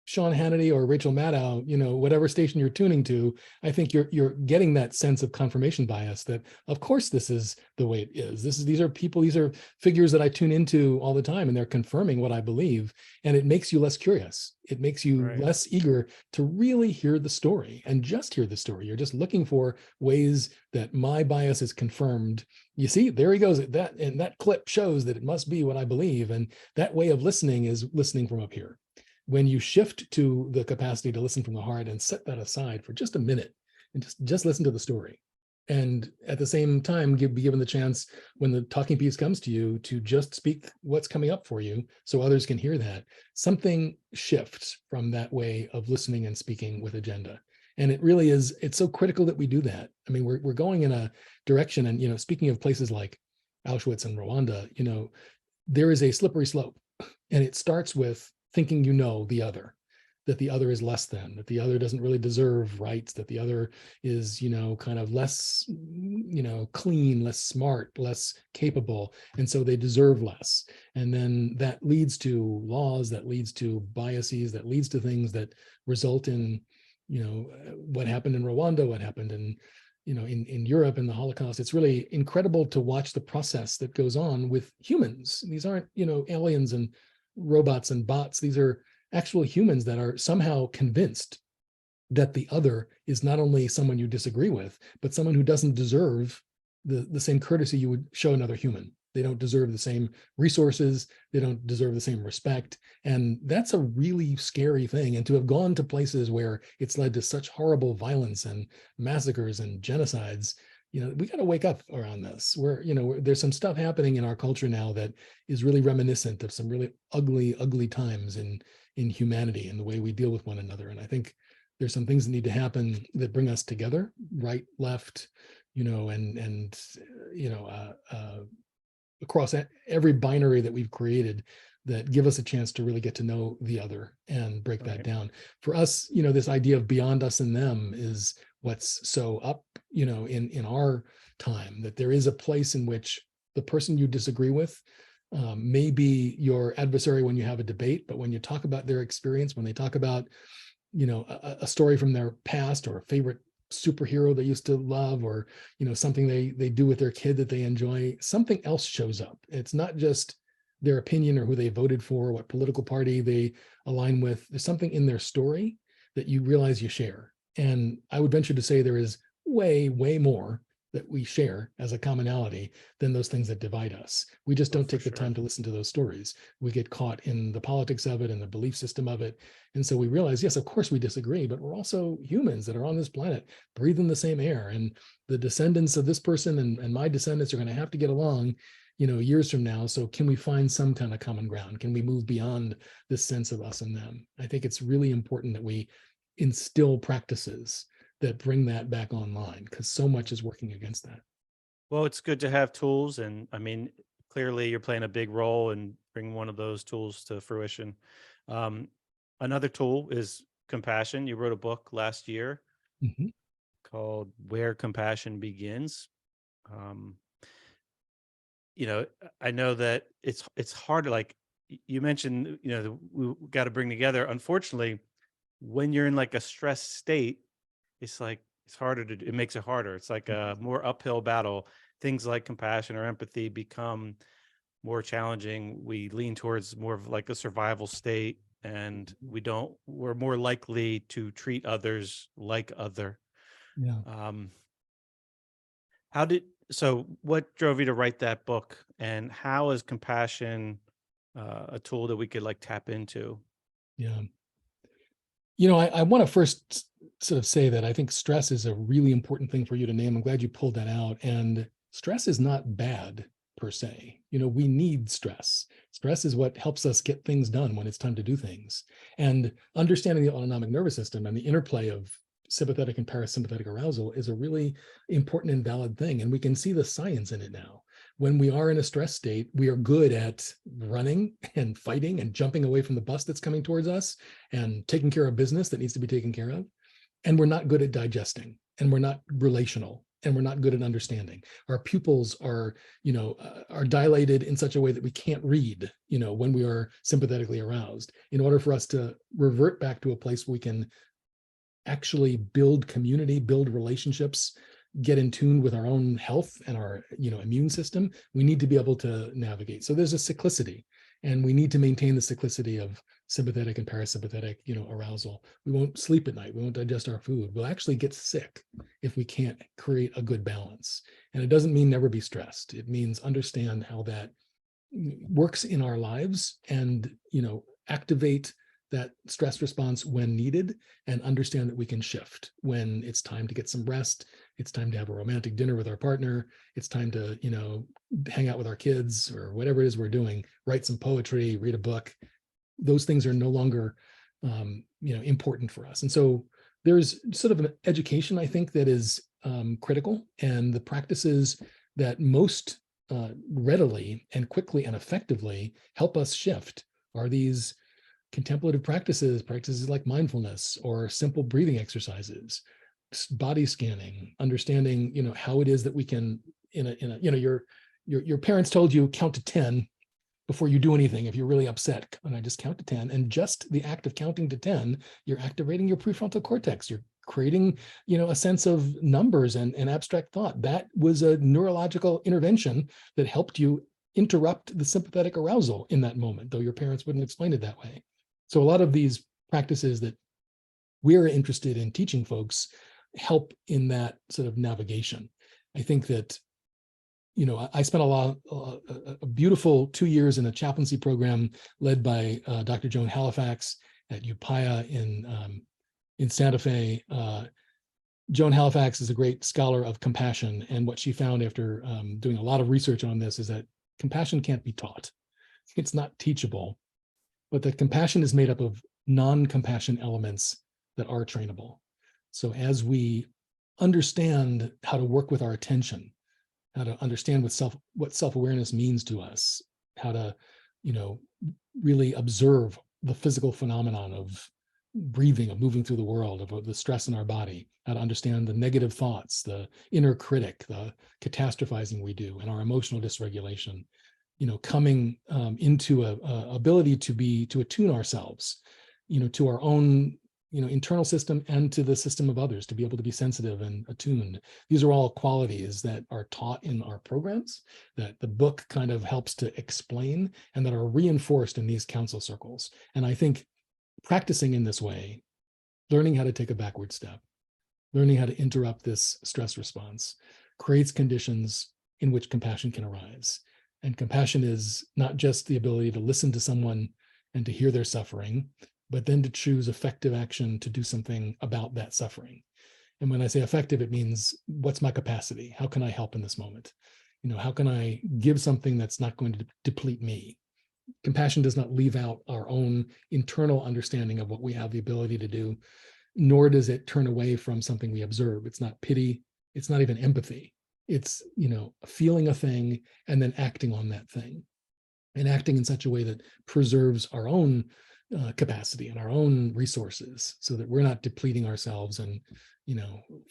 Sean Hannity or Rachel Maddow, whatever station you're tuning to, I think you're getting that sense of confirmation bias that of course this is the way it is. These are people, these are figures that I tune into all the time, and they're confirming what I believe. And it makes you less curious. It makes you Right. less eager to really hear the story and just hear the story. You're just looking for ways that my bias is confirmed. You see, there he goes. That clip shows that it must be what I believe. And that way of listening is listening from up here. When you shift to the capacity to listen from the heart and set that aside for just a minute and just listen to the story, and at the same time be given the chance when the talking piece comes to you to just speak what's coming up for you so others can hear that, something shifts from that way of listening and speaking with agenda. And it really is, it's so critical that we do that. I mean, we're going in a direction, and speaking of places like Auschwitz and Rwanda, there is a slippery slope, and it starts with thinking the other, that the other is less than, that the other doesn't really deserve rights, that the other is, kind of less, clean, less smart, less capable, and so they deserve less. And then that leads to laws, that leads to biases, that leads to things that result in, what happened in Rwanda, what happened in Europe in the Holocaust. It's really incredible to watch the process that goes on with humans. These aren't, aliens and robots and bots. These are actual humans that are somehow convinced that the other is not only someone you disagree with, but someone who doesn't deserve the same courtesy you would show another human. They don't deserve the same resources. They don't deserve the same respect. And that's a really scary thing. And to have gone to places where it's led to such horrible violence and massacres and genocides, we got to wake up around this. There's some stuff happening in our culture now that is really reminiscent of some really ugly times in humanity and the way we deal with one another. And I think there's some things that need to happen that bring us together, right, left, and across every binary that we've created, that give us a chance to really get to know the other and break that down. For us, this idea of beyond us and them is what's so up, in our time, that there is a place in which the person you disagree with may be your adversary when you have a debate, but when you talk about their experience, when they talk about, a story from their past, or a favorite superhero they used to love, or something they do with their kid that they enjoy, something else shows up. It's not just their opinion or who they voted for, what political party they align with. There's something in their story that you realize you share. And I would venture to say there is way more that we share as a commonality than those things that divide us. We just don't take the time to listen to those stories. We get caught in the politics of it and the belief system of it. And so we realize, yes, of course we disagree, but we're also humans that are on this planet, breathing the same air. And the descendants of this person and my descendants are going to have to get along, years from now. So can we find some kind of common ground? Can we move beyond this sense of us and them? I think it's really important that we instill practices that bring that back online, because so much is working against that. Well, it's good to have tools. And I mean, clearly you're playing a big role in bringing one of those tools to fruition. Um, Another tool is compassion. You wrote a book last year Mhm. called Where Compassion Begins. Um, I know that it's hard to, like you mentioned, we got to bring together. Unfortunately, when you're in like a stressed state, it's like it's harder to it makes it harder. It's like a more uphill battle. Things like compassion or empathy become more challenging. We lean towards more of like a survival state, and we're more likely to treat others like other. Yeah. Um, what drove you to write that book, and how is compassion a tool that we could like tap into? Yeah. I want to first sort of say that I think stress is a really important thing for you to name. I'm glad you pulled that out. And stress is not bad per se. We need stress. Stress is what helps us get things done when it's time to do things. And understanding the autonomic nervous system and the interplay of sympathetic and parasympathetic arousal is a really important and valid thing. And we can see the science in it now. When we are in a stress state, we are good at running and fighting and jumping away from the bus that's coming towards us and taking care of business that needs to be taken care of. And we're not good at digesting, and we're not relational, and we're not good at understanding. Our pupils are dilated in such a way that we can't read, when we are sympathetically aroused. In order for us to revert back to a place where we can actually build community, build relationships, get in tune with our own health and our immune system, we need to be able to navigate. So there's a cyclicity, and we need to maintain the cyclicity of sympathetic and parasympathetic arousal. We won't sleep at night, we won't digest our food, we'll actually get sick if we can't create a good balance. And it doesn't mean never be stressed. It means understand how that works in our lives, and activate that stress response when needed, and understand that we can shift when it's time to get some rest. It's time to have a romantic dinner with our partner. It's time to, hang out with our kids, or whatever it is we're doing, write some poetry, read a book. Those things are no longer, important for us. And so there's sort of an education, I think, that is critical. And the practices that most readily and quickly and effectively help us shift are these contemplative practices like mindfulness, or simple breathing exercises, body scanning, understanding, how it is that we can, your parents told you count to 10 before you do anything. If you're really upset, and I just count to 10, and just the act of counting to 10, you're activating your prefrontal cortex. You're creating, a sense of numbers and abstract thought. That was a neurological intervention that helped you interrupt the sympathetic arousal in that moment, though your parents wouldn't explain it that way. So a lot of these practices that we're interested in teaching folks help in that sort of navigation. I think that, I spent a beautiful 2 years in a chaplaincy program led by Dr. Joan Halifax at UPIA in Santa Fe. Joan Halifax is a great scholar of compassion, and what she found after doing a lot of research on this is that compassion can't be taught. It's not teachable, but that compassion is made up of non-compassion elements that are trainable. So as we understand how to work with our attention, how to understand what self-awareness means to us, how to, really observe the physical phenomenon of breathing, of moving through the world, of the stress in our body, how to understand the negative thoughts, the inner critic, the catastrophizing we do, and our emotional dysregulation, coming into a ability to attune ourselves, to our own, internal system, and to the system of others, to be able to be sensitive and attuned. These are all qualities that are taught in our programs, that the book kind of helps to explain, and that are reinforced in these counsel circles. And I think practicing in this way, learning how to take a backward step, learning how to interrupt this stress response, creates conditions in which compassion can arise. And compassion is not just the ability to listen to someone and to hear their suffering, but then to choose effective action to do something about that suffering. And when I say effective, it means, what's my capacity? How can I help in this moment? How can I give something that's not going to deplete me? Compassion does not leave out our own internal understanding of what we have the ability to do, nor does it turn away from something we observe. It's not pity. It's not even empathy. It's, feeling a thing and then acting on that thing, and acting in such a way that preserves our own capacity and our own resources, so that we're not depleting ourselves and,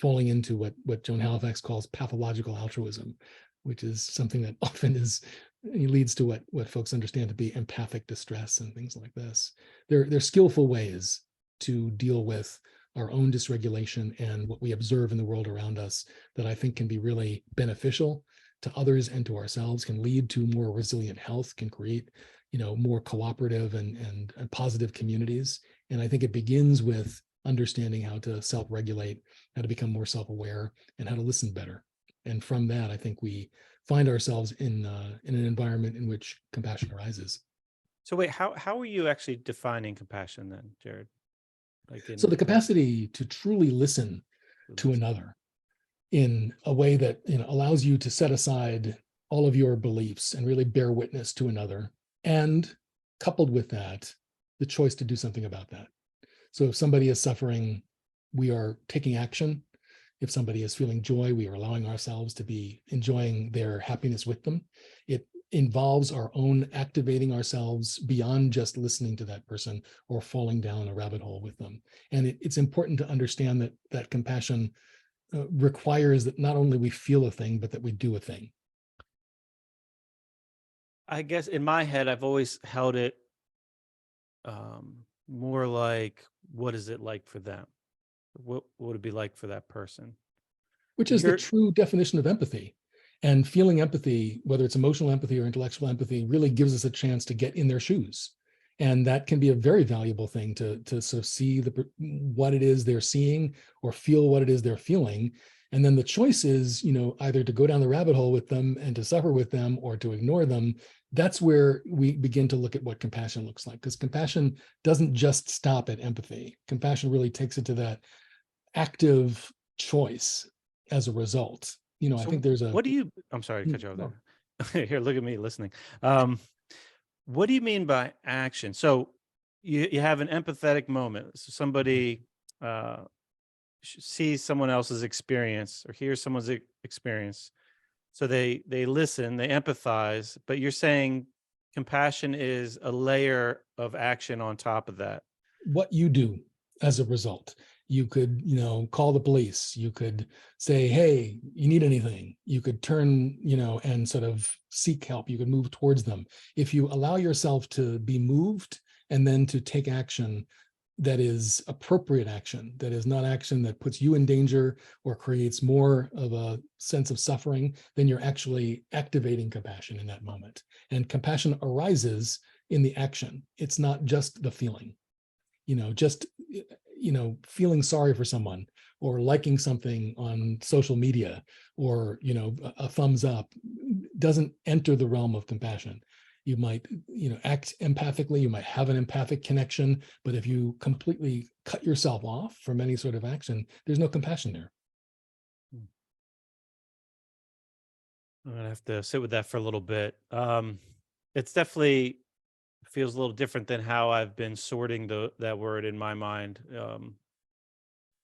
falling into what Joan Halifax calls pathological altruism, which is something that often leads to what folks understand to be empathic distress and things like this. They're skillful ways to deal with our own dysregulation and what we observe in the world around us, that I think can be really beneficial to others and to ourselves, can lead to more resilient health, can create, more cooperative and positive communities. And I think it begins with understanding how to self-regulate, how to become more self-aware, and how to listen better. And from that, I think we find ourselves in an environment in which compassion arises. So wait, how are you actually defining compassion then, Jared? So the capacity to truly listen to another in a way that allows you to set aside all of your beliefs and really bear witness to another, and coupled with that, the choice to do something about that. So if somebody is suffering, we are taking action. If somebody is feeling joy, we are allowing ourselves to be enjoying their happiness with them. It involves our own activating ourselves beyond just listening to that person or falling down a rabbit hole with them. And it's important to understand that compassion requires that not only we feel a thing, but that we do a thing. I guess in my head, I've always held it more like, what is it like for them? What would it be like for that person? Which is the true definition of empathy. And feeling empathy, whether it's emotional empathy or intellectual empathy, really gives us a chance to get in their shoes. And that can be a very valuable thing to sort of see what it is they're seeing or feel what it is they're feeling. And then the choice is, either to go down the rabbit hole with them and to suffer with them, or to ignore them. That's where we begin to look at what compassion looks like, because compassion doesn't just stop at empathy. Compassion really takes it to that active choice as a result. So I think there's I'm sorry to cut you off there. Here, look at me listening. What do you mean by action? So you have an empathetic moment. So somebody sees someone else's experience or hears someone's experience. So they listen, they empathize, but you're saying compassion is a layer of action on top of that. What you do as a result. You could, call the police. You could say, hey, you need anything? You could turn, and sort of seek help. You could move towards them. If you allow yourself to be moved and then to take action that is appropriate action, that is not action that puts you in danger or creates more of a sense of suffering, then you're actually activating compassion in that moment. And compassion arises in the action. It's not just the feeling. Just feeling sorry for someone or liking something on social media or a thumbs up doesn't enter the realm of compassion. You might act empathically, you might have an empathic connection, but if you completely cut yourself off from any sort of action, there's no compassion there. I'm gonna have to sit with that for a little bit. It's definitely feels a little different than how I've been sorting that word in my mind in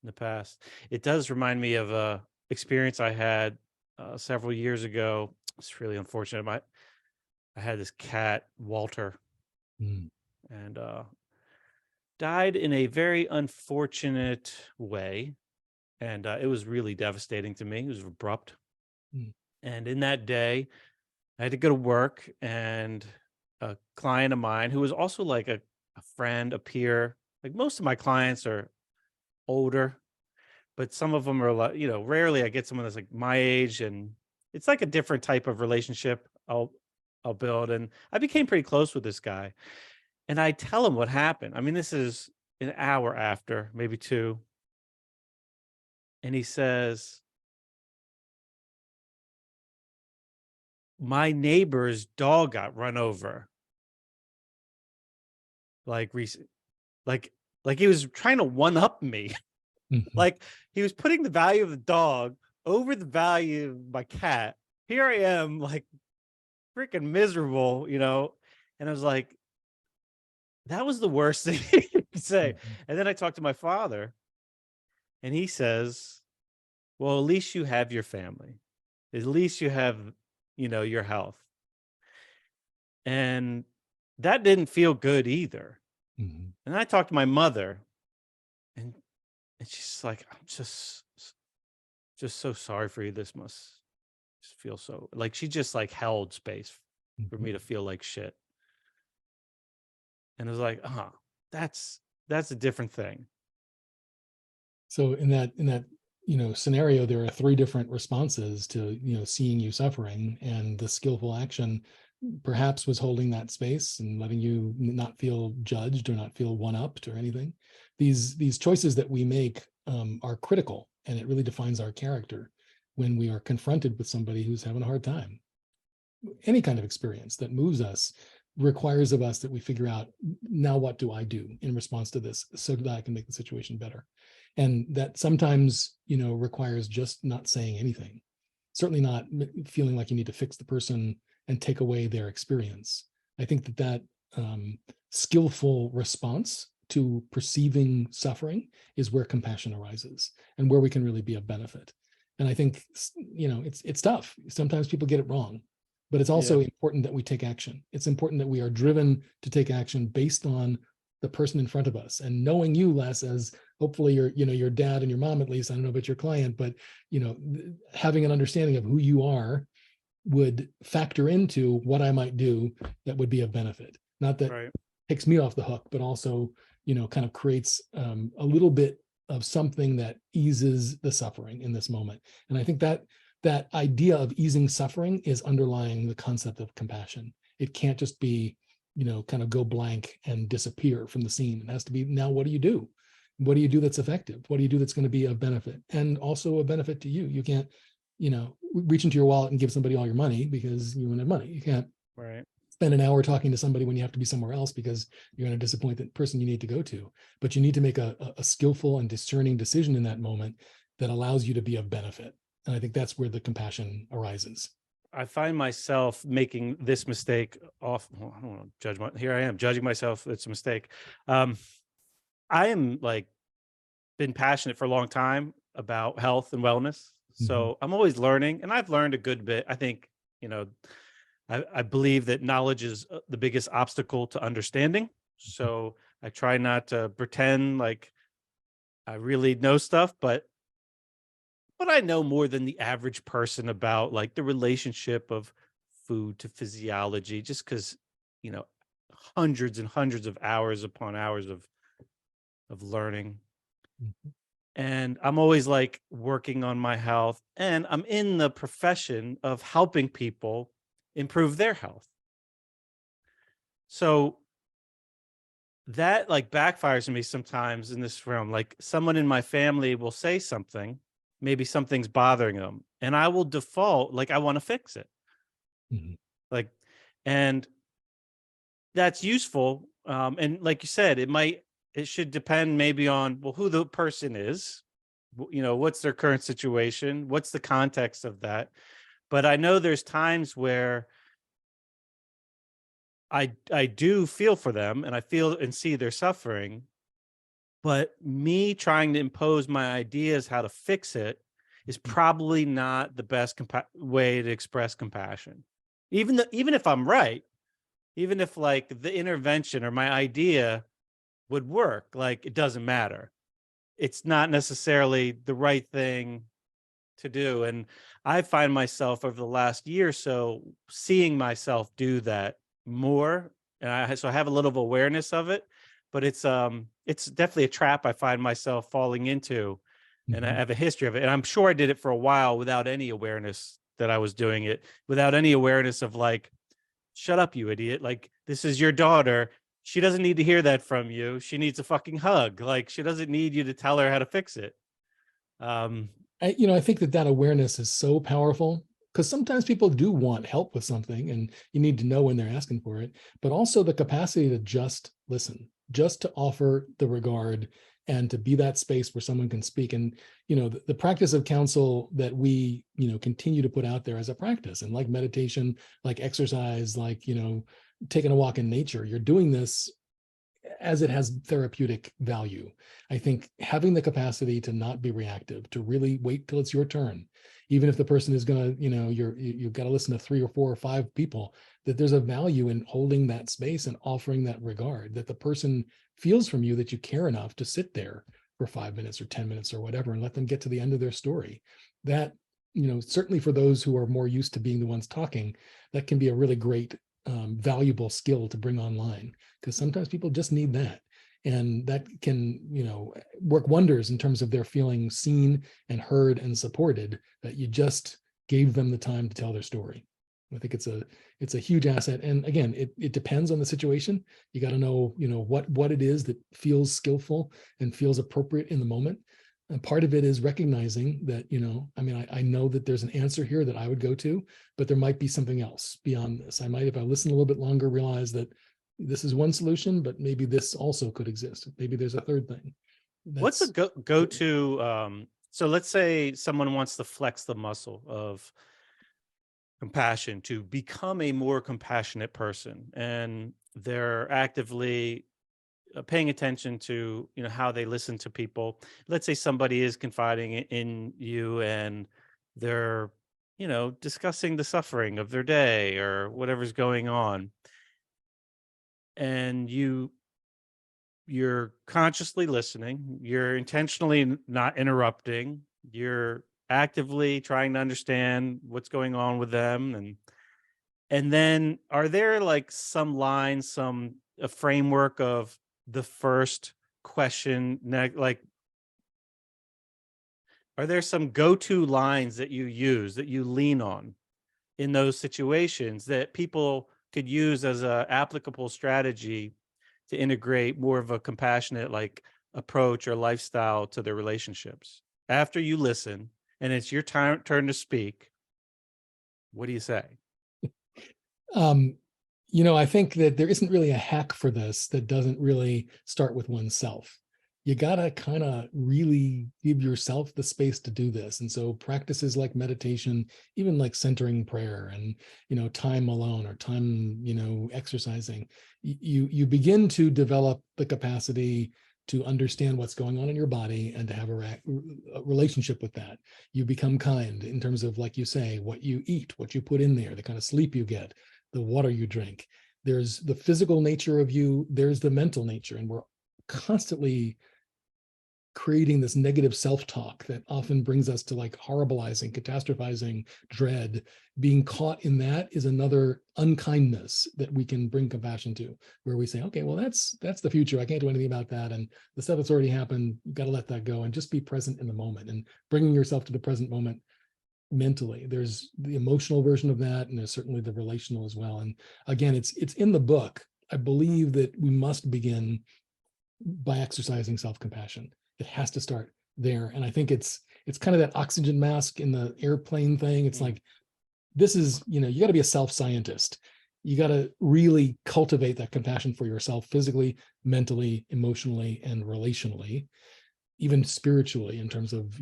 the past. It does remind me of a experience I had several years ago. It's really unfortunate. I had this cat, Walter, and died in a very unfortunate way. And it was really devastating to me. It was abrupt. And in that day, I had to go to work, and a client of mine who was also like a friend, a peer, like most of my clients are older, but some of them are like, rarely I get someone that's like my age, and it's like a different type of relationship I'll build. And I became pretty close with this guy, and I tell him what happened. I mean, this is an hour after, maybe two. And he says, my neighbor's dog got run over, like recent, like he was trying to one up me. Like he was putting the value of the dog over the value of my cat. Here I am, like freaking miserable, and I was like, that was the worst thing you could say. And then I talked to my father, and he says, well, at least you have your family. At least you have, your health. And that didn't feel good either. And I talked to my mother, and she's like, I'm just so sorry for you. This must just feel so, like, she just like held space for me to feel like shit. And it was like, that's a different thing. So in that scenario, there are three different responses to seeing you suffering, and the skillful action perhaps was holding that space and letting you not feel judged or not feel one-upped or anything. These choices that we make are critical, and it really defines our character when we are confronted with somebody who's having a hard time. Any kind of experience that moves us requires of us that we figure out, now what do I do in response to this so that I can make the situation better? And that sometimes requires just not saying anything, certainly not feeling like you need to fix the person and take away their experience. I think that skillful response to perceiving suffering is where compassion arises and where we can really be of benefit. And I think it's tough. Sometimes people get it wrong, but it's also important that we take action. It's important that we are driven to take action based on the person in front of us. And knowing you, Les, as hopefully your dad and your mom, at least, I don't know about your client, but having an understanding of who you are would factor into what I might do that would be of benefit. Not that takes me off the hook, but also kind of creates a little bit of something that eases the suffering in this moment. And I think that idea of easing suffering is underlying the concept of compassion. It can't just be kind of go blank and disappear from the scene. It has to be, now what do you do? What do you do that's effective? What do you do that's going to be of benefit and also a benefit to you? You can't, reach into your wallet and give somebody all your money because you don't have money. You can't spend an hour talking to somebody when you have to be somewhere else because you're going to disappoint the person you need to go to. But you need to make a skillful and discerning decision in that moment that allows you to be of benefit. And I think that's where the compassion arises. I find myself making this mistake I don't want to judge here I am judging myself. It's a mistake. I am been passionate for a long time about health and wellness. So I'm always learning, and I've learned a good bit. I think, I believe that knowledge is the biggest obstacle to understanding. So I try not to pretend like I really know stuff, but I know more than the average person about the relationship of food to physiology, just because, hundreds and hundreds of hours upon hours of learning. And I'm always working on my health, and I'm in the profession of helping people improve their health. So that backfires to me sometimes in this realm. Someone in my family will say something, maybe something's bothering them, and I will default I want to fix it. And that's useful. And like you said, it should depend maybe on, who the person is, what's their current situation, what's the context of that. But I know there's times where I do feel for them, and I feel and see their suffering, but me trying to impose my ideas how to fix it is probably not the best way to express compassion. Even if I'm right, even if the intervention or my idea would work, it doesn't matter. It's not necessarily the right thing to do. And I find myself over the last year or so seeing myself do that more. And so I have a little awareness of it, but it's definitely a trap I find myself falling into. And I have a history of it. And I'm sure I did it for a while without any awareness that I was doing it, without any awareness of shut up, you idiot. This is your daughter. She doesn't need to hear that from you. She needs a fucking hug. She doesn't need you to tell her how to fix it. I think that awareness is so powerful. because sometimes people do want help with something and you need to know when they're asking for it, but also the capacity to just listen, just to offer the regard and to be that space where someone can speak. And, the practice of counsel that we, continue to put out there as a practice, and like meditation, like exercise, like, taking a walk in nature, you're doing this as it has therapeutic value. I think having the capacity to not be reactive, to really wait till it's your turn, even if the person is going to, you've got to listen to 3 or 4 or 5 people, that there's a value in holding that space and offering that regard, that the person feels from you that you care enough to sit there for 5 minutes or 10 minutes or whatever and let them get to the end of their story. That, certainly for those who are more used to being the ones talking, that can be a really great valuable skill to bring online, because sometimes people just need that, and that can work wonders in terms of their feeling seen and heard and supported, that you just gave them the time to tell their story. I think it's a huge asset. And again, it depends on the situation. You got to know what it is that feels skillful and feels appropriate in the moment. And part of it is recognizing that, I know that there's an answer here that I would go to, but there might be something else beyond this. I might, if I listen a little bit longer, realize that this is one solution, but maybe this also could exist. Maybe there's a third thing. What's a go-to? So let's say someone wants to flex the muscle of compassion to become a more compassionate person, and they're actively paying attention to how they listen to people. Let's say somebody is confiding in you and they're discussing the suffering of their day or whatever's going on, and you're consciously listening, you're intentionally not interrupting, you're actively trying to understand what's going on with them. And then are there like some lines, a framework of the first question, like, are there some go-to lines that you use, that you lean on in those situations, that people could use as a applicable strategy to integrate more of a compassionate approach or lifestyle to their relationships? After you listen and it's your turn to speak, what do you say? I think that there isn't really a hack for this that doesn't really start with oneself. You got to kind of really give yourself the space to do this. And so practices like meditation, even like centering prayer and, time alone or time, exercising, you begin to develop the capacity to understand what's going on in your body and to have a relationship with that. You become kind in terms of, like you say, what you eat, what you put in there, the kind of sleep you get, the water you drink. There's the physical nature of you, there's the mental nature, and we're constantly creating this negative self-talk that often brings us to like horribilizing, catastrophizing, dread. Being caught in that is another unkindness that we can bring compassion to, where we say, okay, well, that's the future. I can't do anything about that. And the stuff that's already happened, you got to let that go and just be present in the moment, and bringing yourself to the present moment mentally. There's the emotional version of that, and there's certainly the relational as well. And again, it's in the book. I believe that we must begin by exercising self-compassion. It has to start there. And I think it's kind of that oxygen mask in the airplane thing. It's like, this is, you got to be a self-scientist. You got to really cultivate that compassion for yourself, physically, mentally, emotionally, and relationally, even spiritually, in terms of,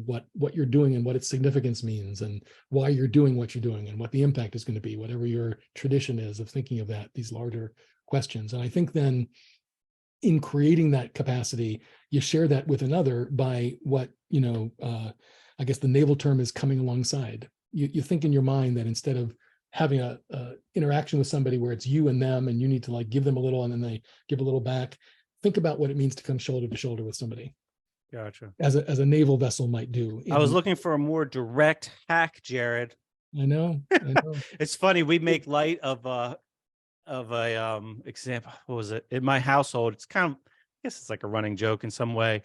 what you're doing and what its significance means, and why you're doing what you're doing, and what the impact is going to be, whatever your tradition is of thinking of that, these larger questions. And I think then, in creating that capacity, you share that with another by what, I guess the naval term is coming alongside. You think in your mind that instead of having a interaction with somebody where it's you and them, and you need to like give them a little and then they give a little back, think about what it means to come shoulder to shoulder with somebody. Gotcha. As a naval vessel might do. I was looking for a more direct hack, Jared. I know. It's funny, we make light of a example. What was it? In my household, it's kind of, I guess it's like a running joke in some way.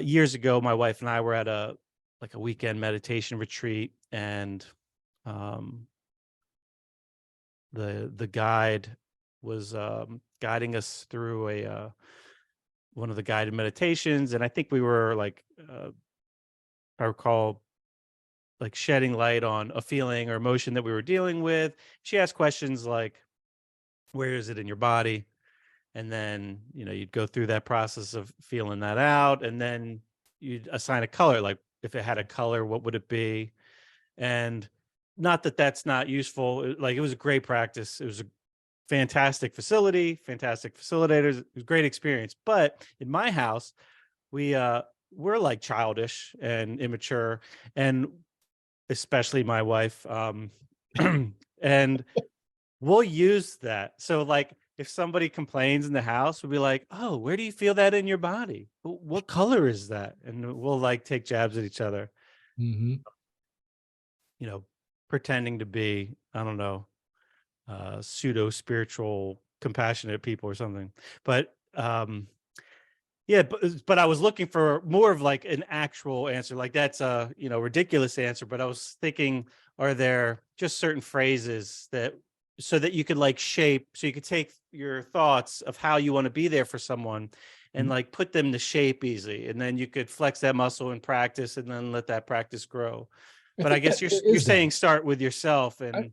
Years ago, my wife and I were at a weekend meditation retreat, and the guide was guiding us through one of the guided meditations, and I think we were I recall like shedding light on a feeling or emotion that we were dealing with. She asked questions like, where is it in your body? And then, you'd go through that process of feeling that out. And then you'd assign a color, like if it had a color, what would it be? And not that that's not useful. Like, it was a great practice. It was a fantastic facility, fantastic facilitators. It was a great experience. But in my house, we're like childish and immature, and especially my wife. And we'll use that. So, like, if somebody complains in the house, we'll be like, "Oh, where do you feel that in your body? What color is that?" And we'll like take jabs at each other, Mhm. you know, pretending to be, I don't know, pseudo spiritual, compassionate people or something. But yeah, but I was looking for more of like an actual answer. Like, that's a, ridiculous answer. But I was thinking, are there just certain phrases that, so that you could like shape, so you could take your thoughts of how you want to be there for someone and like put them to shape easy, and then you could flex that muscle in practice, and then let that practice grow. I But I think guess that you're there you're is that. saying start with yourself, and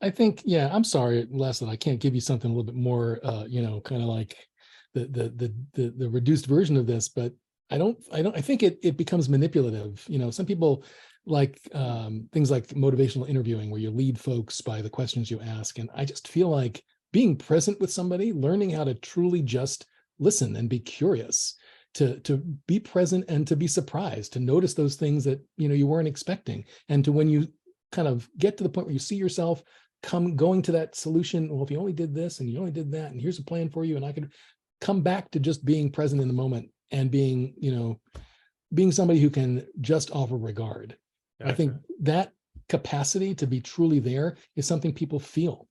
I think, yeah, I'm sorry, Les, that I can't give you something a little bit more, kind of like the reduced version of this, but I think it becomes manipulative. Some people like things like motivational interviewing, where you lead folks by the questions you ask. And I just feel like being present with somebody, learning how to truly just listen and be curious, to be present and to be surprised, to notice those things that you weren't expecting, and to, when you kind of get to the point where you see yourself going to that solution, well, if you only did this and you only did that, and here's a plan for you, and I could come back to just being present in the moment and being somebody who can just offer regard. I think gotcha. that capacity to be truly there is something people feel.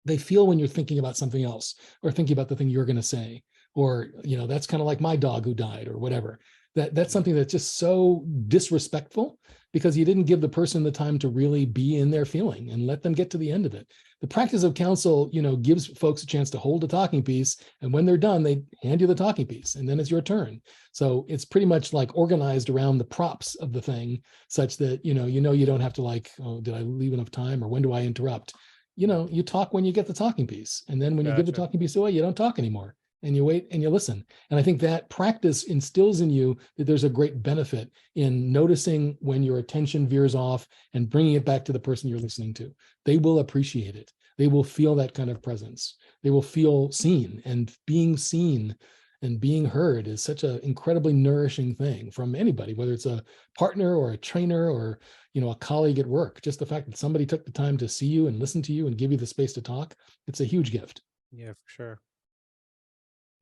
They feel when you're thinking about something else, or thinking about the thing you're going to say, or that's kind of like my dog who died, or whatever. That's something that's just so disrespectful, because you didn't give the person the time to really be in their feeling and let them get to the end of it. The practice of counsel, gives folks a chance to hold a talking piece, and when they're done, they hand you the talking piece, and then it's your turn. So it's pretty much like organized around the props of the thing, such that you don't have to like, oh, did I leave enough time, or when do I interrupt? You talk when you get the talking piece. And then when you give the Gotcha. talking piece away, you don't talk anymore, and you wait and you listen. And I think that practice instills in you that there's a great benefit in noticing when your attention veers off and bringing it back to the person you're listening to. They will appreciate it. They will feel that kind of presence. They will feel seen, and being seen and being heard is such an incredibly nourishing thing from anybody, whether it's a partner or a trainer, or a colleague at work. Just the fact that somebody took the time to see you and listen to you and give you the space to talk, it's a huge gift. Yeah, for sure.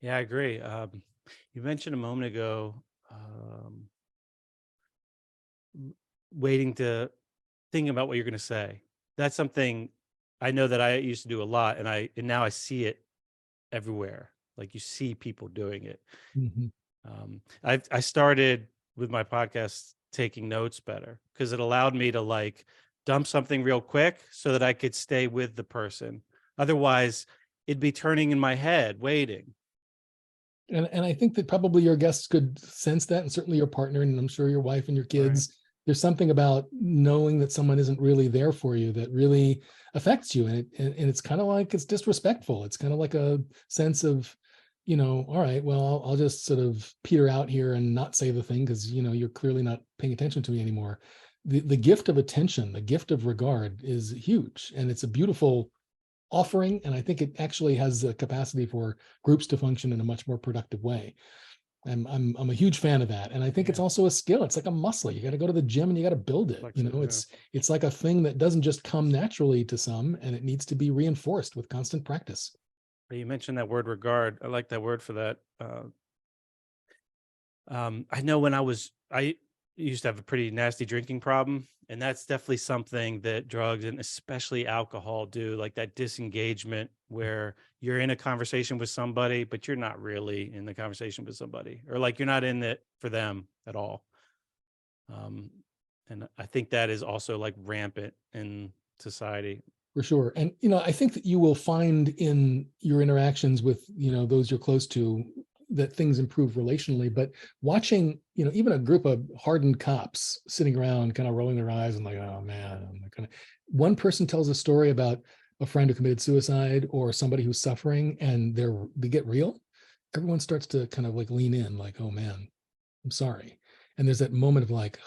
Yeah, I agree. You mentioned a moment ago, um, waiting to think about what you're going to say. That's something I know that I used to do a lot, and now I see it everywhere. Like, you see people doing it. Mhm. I started with my podcast taking notes better, because it allowed me to like dump something real quick so that I could stay with the person. Otherwise, it'd be turning in my head, waiting. And I think that probably your guests could sense that, and certainly your partner, and I'm sure your wife and your Right. kids. There's something about knowing that someone isn't really there for you that really affects you, and it's kind of like, it's disrespectful. It's kind of like a sense of, all right, well, I'll just sort of peter out here and not say the thing, because you're clearly not paying attention to me anymore. The gift of attention, the gift of regard, is huge, and it's a beautiful offering. And I think it actually has the capacity for groups to function in a much more productive way. I'm a huge fan of that. And I think it's Yeah. also a skill. It's like a muscle. You got to go to the gym and you got to build it. Flex it. Yeah. It's like a thing that doesn't just come naturally to some, and it needs to be reinforced with constant practice. You mentioned that word regard. I like that word for that. I know when I used to have a pretty nasty drinking problem, and that's definitely something that drugs, and especially alcohol, do. Like, that disengagement where you're in a conversation with somebody, but you're not really in the conversation with somebody, or like you're not in it for them at all. Um, and I think that is also like rampant in society. For sure. And I think that you will find in your interactions with those you're close to, that things improve relationally, but watching, even a group of hardened cops sitting around kind of rolling their eyes and like, oh man, I'm kind of, one person tells a story about a friend who committed suicide or somebody who's suffering and they get real, everyone starts to kind of like lean in like, oh man, I'm sorry. And there's that moment of like,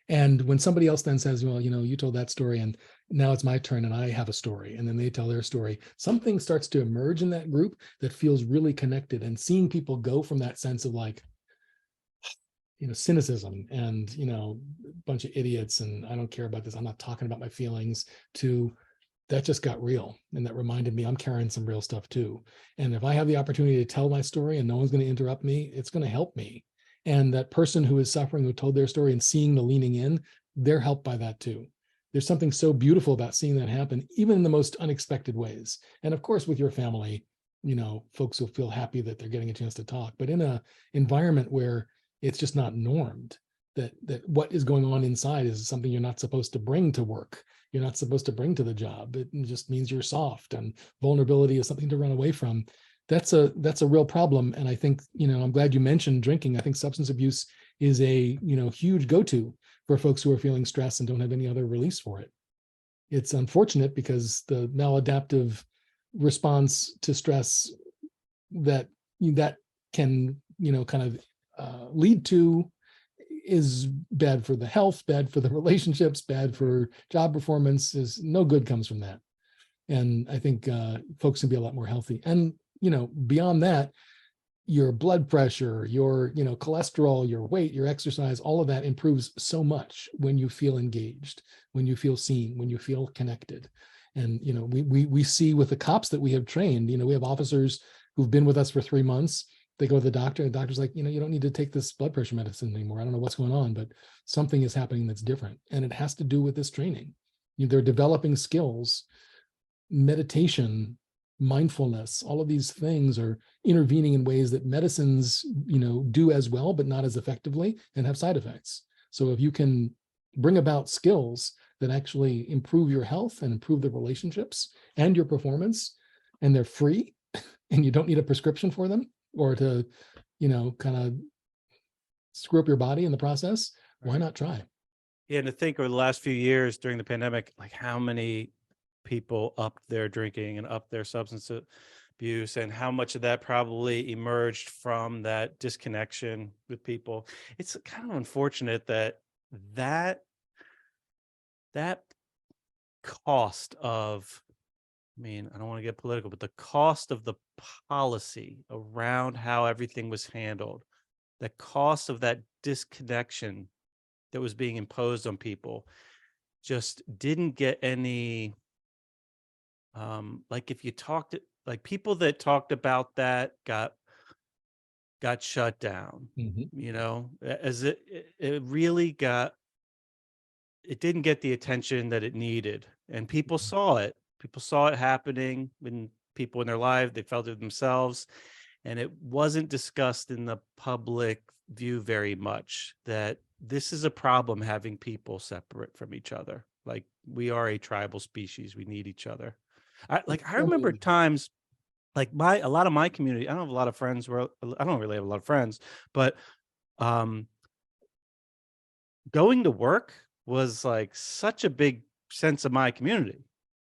and when somebody else then says, well, you told that story and now it's my turn and I have a story, and then they tell their story, something starts to emerge in that group that feels really connected. And seeing people go from that sense of like, cynicism and, a bunch of idiots and I don't care about this, I'm not talking about my feelings, to that just got real. And that reminded me I'm carrying some real stuff too. And if I have the opportunity to tell my story and no one's going to interrupt me, it's going to help me. And that person who is suffering, who told their story and seeing the leaning in, they're helped by that too. There's something so beautiful about seeing that happen, even in the most unexpected ways. And of course, with your family, folks will feel happy that they're getting a chance to talk. But in an environment where it's just not normed, that what is going on inside is something you're not supposed to bring to work. You're not supposed to bring to the job. It just means you're soft, and vulnerability is something to run away from. That's a real problem. And I think, I'm glad you mentioned drinking. I think substance abuse is a, huge go-to for folks who are feeling stress and don't have any other release for it. It's unfortunate because the maladaptive response to stress that can, kind of lead to is bad for the health, bad for the relationships, bad for job performance. Is no good comes from that. And I think folks can be a lot more healthy. And, beyond that, your blood pressure, your, cholesterol, your weight, your exercise, all of that improves so much when you feel engaged, when you feel seen, when you feel connected. And, we see with the cops that we have trained, we have officers who've been with us for 3 months. They go to the doctor and the doctor's like, you don't need to take this blood pressure medicine anymore. I don't know what's going on, but something is happening that's different. And it has to do with this training. They're developing skills, meditation, mindfulness, all of these things are intervening in ways that medicines, do as well, but not as effectively and have side effects. So if you can bring about skills that actually improve your health and improve the relationships and your performance, and they're free and you don't need a prescription for them or to, kind of screw up your body in the process, why not try? Yeah, and to think over the last few years during the pandemic, like how many people upped their drinking and upped their substance abuse, and how much of that probably emerged from that disconnection with people. It's kind of unfortunate that that cost of, I don't want to get political, but the cost of the policy around how everything was handled, the cost of that disconnection that was being imposed on people just didn't get any, like if you talked, like people that talked about that got shut down, as it really got, it didn't get the attention that it needed. And people saw it. People saw it happening when people in their life, they felt it themselves. And it wasn't discussed in the public view very much, that this is a problem, having people separate from each other. Like, we are a tribal species. We need each other. I remember times like a lot of my community, I don't have a lot of friends where I don't really have a lot of friends, but going to work was like such a big sense of my community.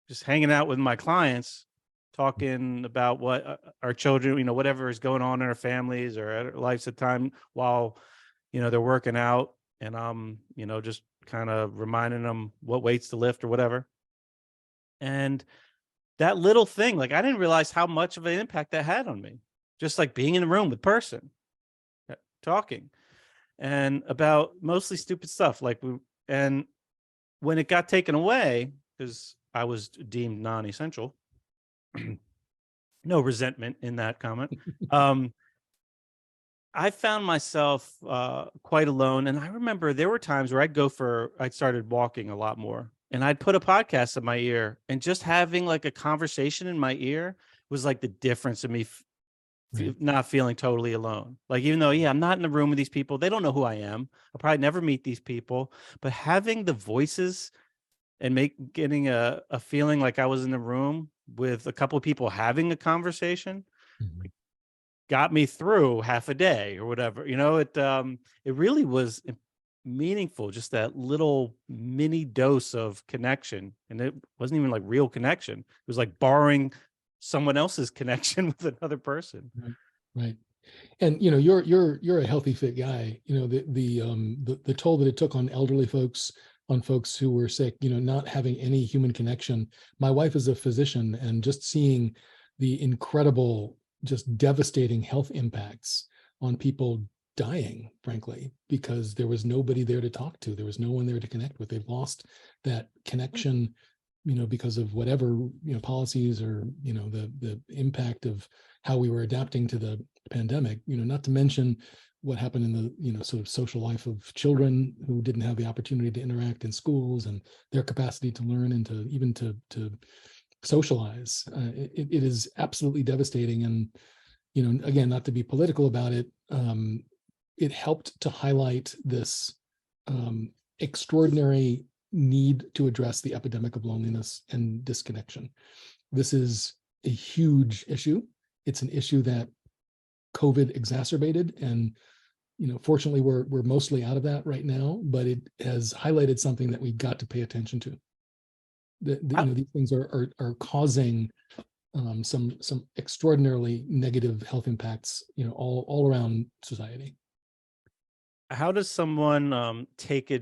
Just hanging out with my clients, talking about what our children, whatever is going on in our families or at our lives at the time while, they're working out, and I'm, just kind of reminding them what weights to lift or whatever. And that little thing, like, I didn't realize how much of an impact that had on me. Just like being in the room with person, talking, and about mostly stupid stuff. And when it got taken away, because I was deemed non-essential, no resentment in that comment. I found myself quite alone. And I remember there were times where I started walking a lot more, and I'd put a podcast in my ear, and just having like a conversation in my ear was like the difference in me not feeling totally alone. Like, even though, I'm not in the room with these people, they don't know who I am. I'll probably never meet these people, but having the voices and getting a feeling like I was in the room with a couple of people having a conversation, got me through half a day or whatever. It really was meaningful, just that little mini dose of connection. And it wasn't even like real connection. It was like borrowing someone else's connection with another person. Right. And you're a healthy, fit guy. The toll that it took on elderly folks, on folks who were sick, not having any human connection. My wife is a physician, and just seeing the incredible, just devastating health impacts on people dying, frankly, because there was nobody there to talk to. There was no one there to connect with. They've lost that connection, because of whatever, policies, or, the impact of how we were adapting to the pandemic, not to mention what happened in the, sort of social life of children who didn't have the opportunity to interact in schools, and their capacity to learn and to even to socialize. It is absolutely devastating. And, again, not to be political about it, it helped to highlight this extraordinary need to address the epidemic of loneliness and disconnection. This is a huge issue. It's an issue that COVID exacerbated, and fortunately, we're mostly out of that right now. But it has highlighted something that we've got to pay attention to. These things are causing some extraordinarily negative health impacts, all around society. How does someone take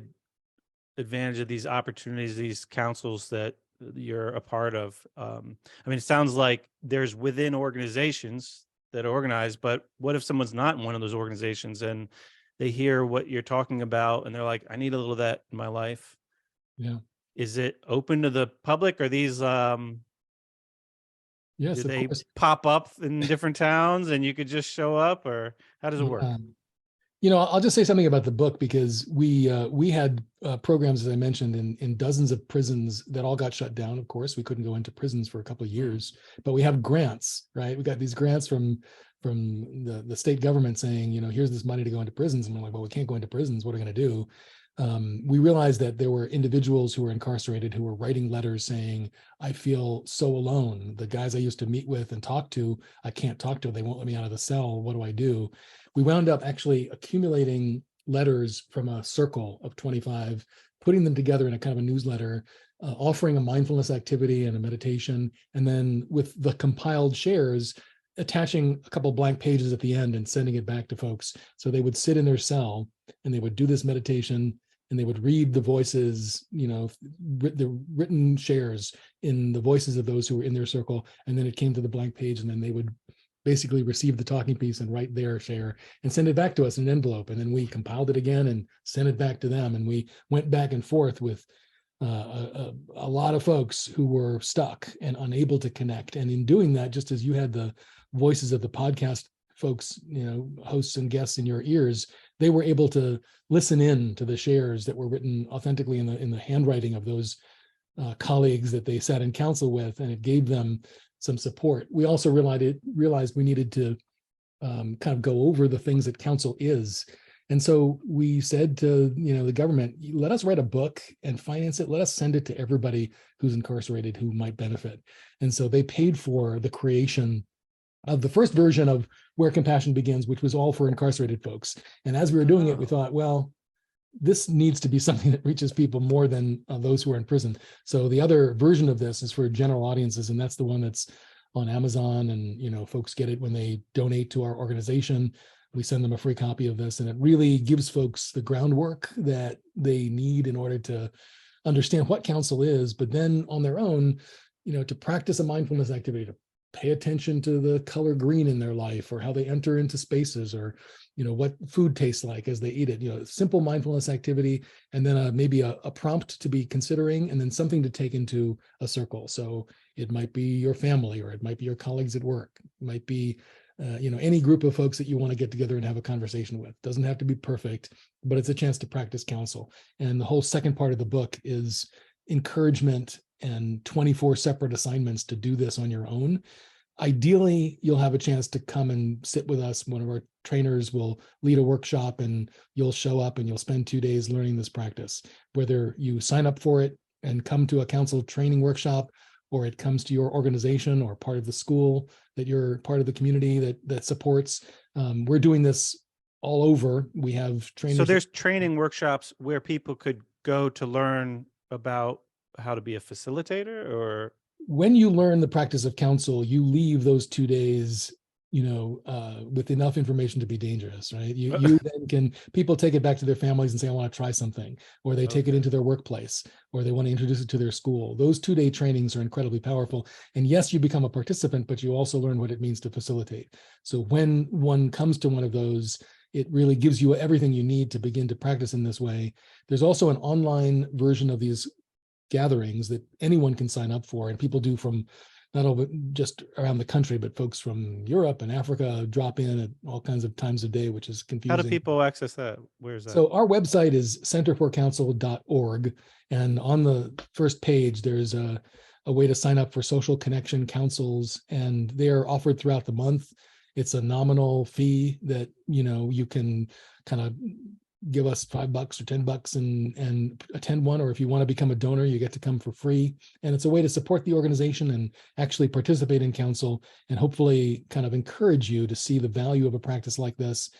advantage of these opportunities, these councils that you're a part of? It sounds like there's within organizations that organize, but what if someone's not in one of those organizations and they hear what you're talking about and they're like, I need a little of that in my life? Yeah. Is it open to the public? Are these yes, do of they course. pop up in different towns and you could just show up, or how does it work? I'll just say something about the book, because we had programs, as I mentioned, in dozens of prisons that all got shut down. Of course, we couldn't go into prisons for a couple of years, but we have grants, right? We got these grants from the state government saying, here's this money to go into prisons. And we're like, well, we can't go into prisons. What are we going to do? We realized that there were individuals who were incarcerated who were writing letters saying, I feel so alone. The guys I used to meet with and talk to, I can't talk to. They won't let me out of the cell. What do I do? We wound up actually accumulating letters from a circle of 25, putting them together in a kind of a newsletter, offering a mindfulness activity and a meditation, and then with the compiled shares, attaching a couple blank pages at the end and sending it back to folks. So they would sit in their cell and they would do this meditation, and they would read the voices, the written shares in the voices of those who were in their circle. And then it came to the blank page, and then they would basically receive the talking piece and write their share and send it back to us in an envelope. And then we compiled it again and sent it back to them. And we went back and forth with a lot of folks who were stuck and unable to connect. And in doing that, just as you had the voices of the podcast folks, hosts and guests in your ears, they were able to listen in to the shares that were written authentically in the handwriting of those colleagues that they sat in council with, and it gave them some support. We also realized we needed to kind of go over the things that council is. And so we said to the government, let us write a book and finance it. Let us send it to everybody who's incarcerated who might benefit. And so they paid for the creation of the first version of Where Compassion Begins, which was all for incarcerated folks. And as we were doing it, we thought, well, this needs to be something that reaches people more than those who are in prison. So the other version of this is for general audiences, and that's the one that's on Amazon, and folks get it when they donate to our organization. We send them a free copy of this, and it really gives folks the groundwork that they need in order to understand what counsel is, but then on their own, to practice a mindfulness activity, to pay attention to the color green in their life, or how they enter into spaces, or what food tastes like as they eat it. Simple mindfulness activity, and then maybe a prompt to be considering, and then something to take into a circle. So it might be your family, or it might be your colleagues at work. It might be any group of folks that you want to get together and have a conversation with. Doesn't have to be perfect, but it's a chance to practice counsel. And the whole second part of the book is encouragement and 24 separate assignments to do this on your own. Ideally, you'll have a chance to come and sit with us. One of our trainers will lead a workshop, and you'll show up and you'll spend 2 days learning this practice. Whether you sign up for it and come to a counsel training workshop, or it comes to your organization or part of the school that you're part of the community that supports. We're doing this all over. We have trainers. So there's training workshops where people could go to learn about how to be a facilitator, or when you learn the practice of counsel, you leave those 2 days, with enough information to be dangerous, right? You then can, people take it back to their families and say, I want to try something, or they take it into their workplace, or they want to introduce it to their school. Those 2-day trainings are incredibly powerful. And yes, you become a participant, but you also learn what it means to facilitate. So when one comes to one of those, it really gives you everything you need to begin to practice in this way. There's also an online version of these gatherings that anyone can sign up for, and people do from not only just around the country, but folks from Europe and Africa drop in at all kinds of times of day, which is confusing. How do people access that? Where's that? So our website is centerforcounsel.org, and on the first page there's a way to sign up for social connection councils, and they're offered throughout the month. It's a nominal fee that you can kind of give us $5 or $10 and attend one, or if you want to become a donor, you get to come for free. And it's a way to support the organization and actually participate in counsel, and hopefully kind of encourage you to see the value of a practice like this.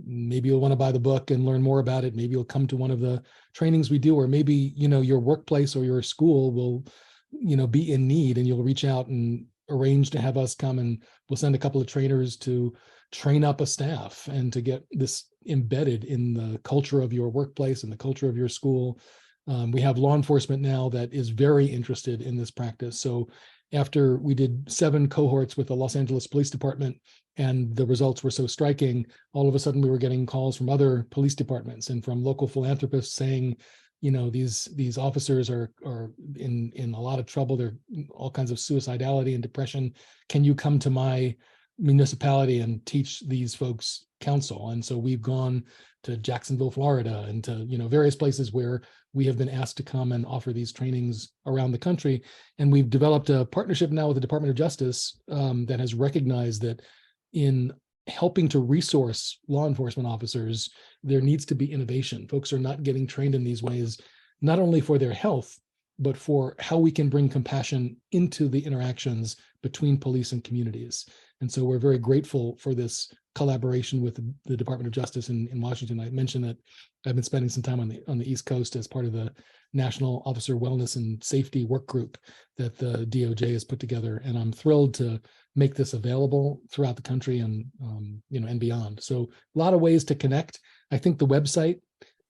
Maybe you'll want to buy the book and learn more about it. Maybe you'll come to one of the trainings we do, or maybe your workplace or your school will be in need, and you'll reach out and arrange to have us come, and we'll send a couple of trainers to train up a staff and to get this embedded in the culture of your workplace and the culture of your school. We have law enforcement now that is very interested in this practice. So after we did 7 cohorts with the Los Angeles Police Department, and the results were so striking, all of a sudden we were getting calls from other police departments and from local philanthropists saying, these officers are in a lot of trouble. They're all kinds of suicidality and depression. Can you come to my municipality and teach these folks counsel? And so we've gone to Jacksonville, Florida, and to various places where we have been asked to come and offer these trainings around the country. And we've developed a partnership now with the Department of Justice that has recognized that in helping to resource law enforcement officers, there needs to be innovation. Folks are not getting trained in these ways, not only for their health, but for how we can bring compassion into the interactions between police and communities. And so we're very grateful for this collaboration with the Department of Justice in Washington. I mentioned that I've been spending some time on the East Coast as part of the National Officer Wellness and Safety Work Group that the DOJ has put together, and I'm thrilled to make this available throughout the country and and beyond. So a lot of ways to connect. I think the website,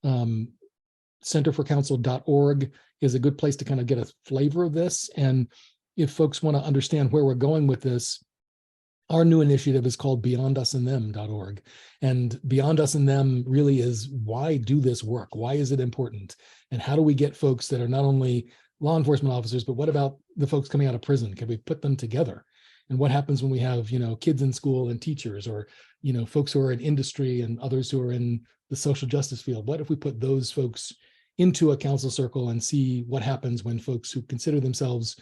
centerforcounsel.org, is a good place to kind of get a flavor of this. And if folks want to understand where we're going with this, our new initiative is called beyondusandthem.org. And Beyond Us and Them really is, why do this work? Why is it important? And how do we get folks that are not only law enforcement officers, but what about the folks coming out of prison? Can we put them together? And what happens when we have, kids in school and teachers, or, folks who are in industry and others who are in the social justice field? What if we put those folks into a counsel circle and see what happens when folks who consider themselves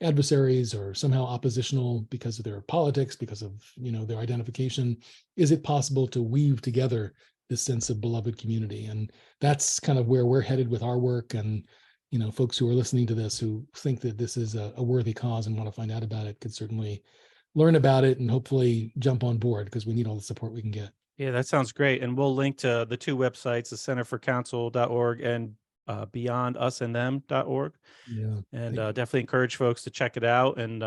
adversaries or somehow oppositional because of their politics, because of their identification, is it possible to weave together this sense of beloved community? And that's kind of where we're headed with our work. And folks who are listening to this who think that this is a worthy cause and want to find out about it could certainly learn about it and hopefully jump on board, because we need all the support we can get. Yeah, that sounds great. And we'll link to the 2 websites, the centerforcounsel.org and beyondusandthem.org. Yeah. And definitely encourage folks to check it out. And,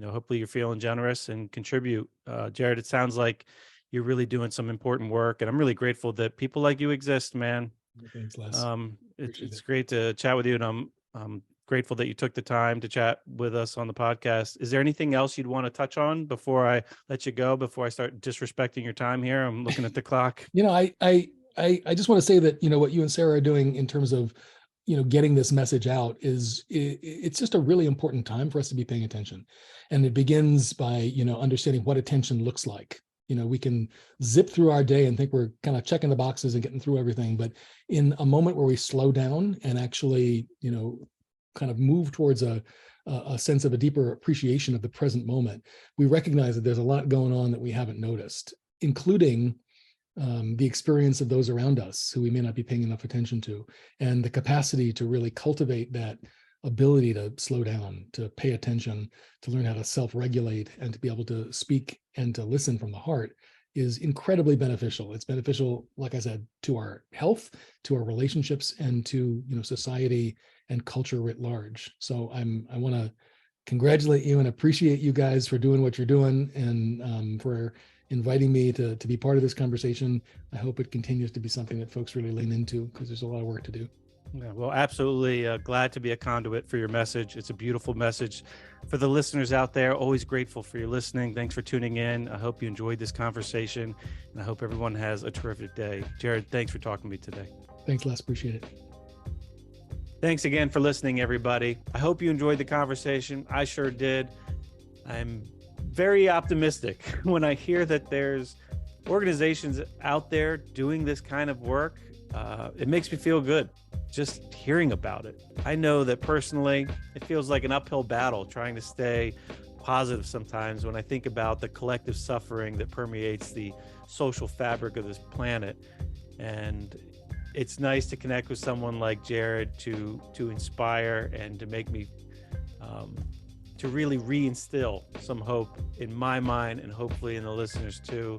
hopefully you're feeling generous and contribute. Jared, it sounds like you're really doing some important work, and I'm really grateful that people like you exist, man. Thanks, Les. It's great to chat with you, and I'm grateful that you took the time to chat with us on the podcast. Is there anything else you'd want to touch on before I let you go, before I start disrespecting your time here? I'm looking at the clock. I just want to say that, what you and Sara are doing in terms of, getting this message out it's just a really important time for us to be paying attention. And it begins by, understanding what attention looks like. We can zip through our day and think we're kind of checking the boxes and getting through everything. But in a moment where we slow down and actually, kind of move towards a sense of a deeper appreciation of the present moment, we recognize that there's a lot going on that we haven't noticed, including the experience of those around us who we may not be paying enough attention to, and the capacity to really cultivate that ability to slow down, to pay attention, to learn how to self-regulate, and to be able to speak and to listen from the heart is incredibly beneficial. It's beneficial, like I said, to our health, to our relationships, and to, society and culture writ large. So I want to congratulate you and appreciate you guys for doing what you're doing, and for inviting me to be part of this conversation. I hope it continues to be something that folks really lean into, because there's a lot of work to do. Yeah, well, absolutely glad to be a conduit for your message. It's a beautiful message for the listeners out there. Always grateful for your listening. Thanks for tuning in. I hope you enjoyed this conversation, and I hope everyone has a terrific day. Jared, thanks for talking to me today. Thanks, Les. Appreciate it. Thanks again for listening, everybody. I hope you enjoyed the conversation. I sure did. I'm very optimistic when I hear that there's organizations out there doing this kind of work. It makes me feel good just hearing about it. I know that personally, it feels like an uphill battle trying to stay positive sometimes when I think about the collective suffering that permeates the social fabric of this planet. And it's nice to connect with someone like Jared to inspire and to make me to really reinstill some hope in my mind, and hopefully in the listeners too.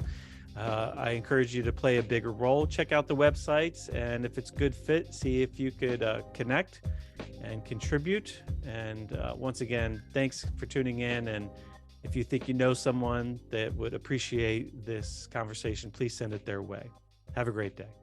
I encourage you to play a bigger role. Check out the websites, and if it's a good fit, see if you could connect and contribute. And once again, thanks for tuning in. And if you think you know someone that would appreciate this conversation, please send it their way. Have a great day.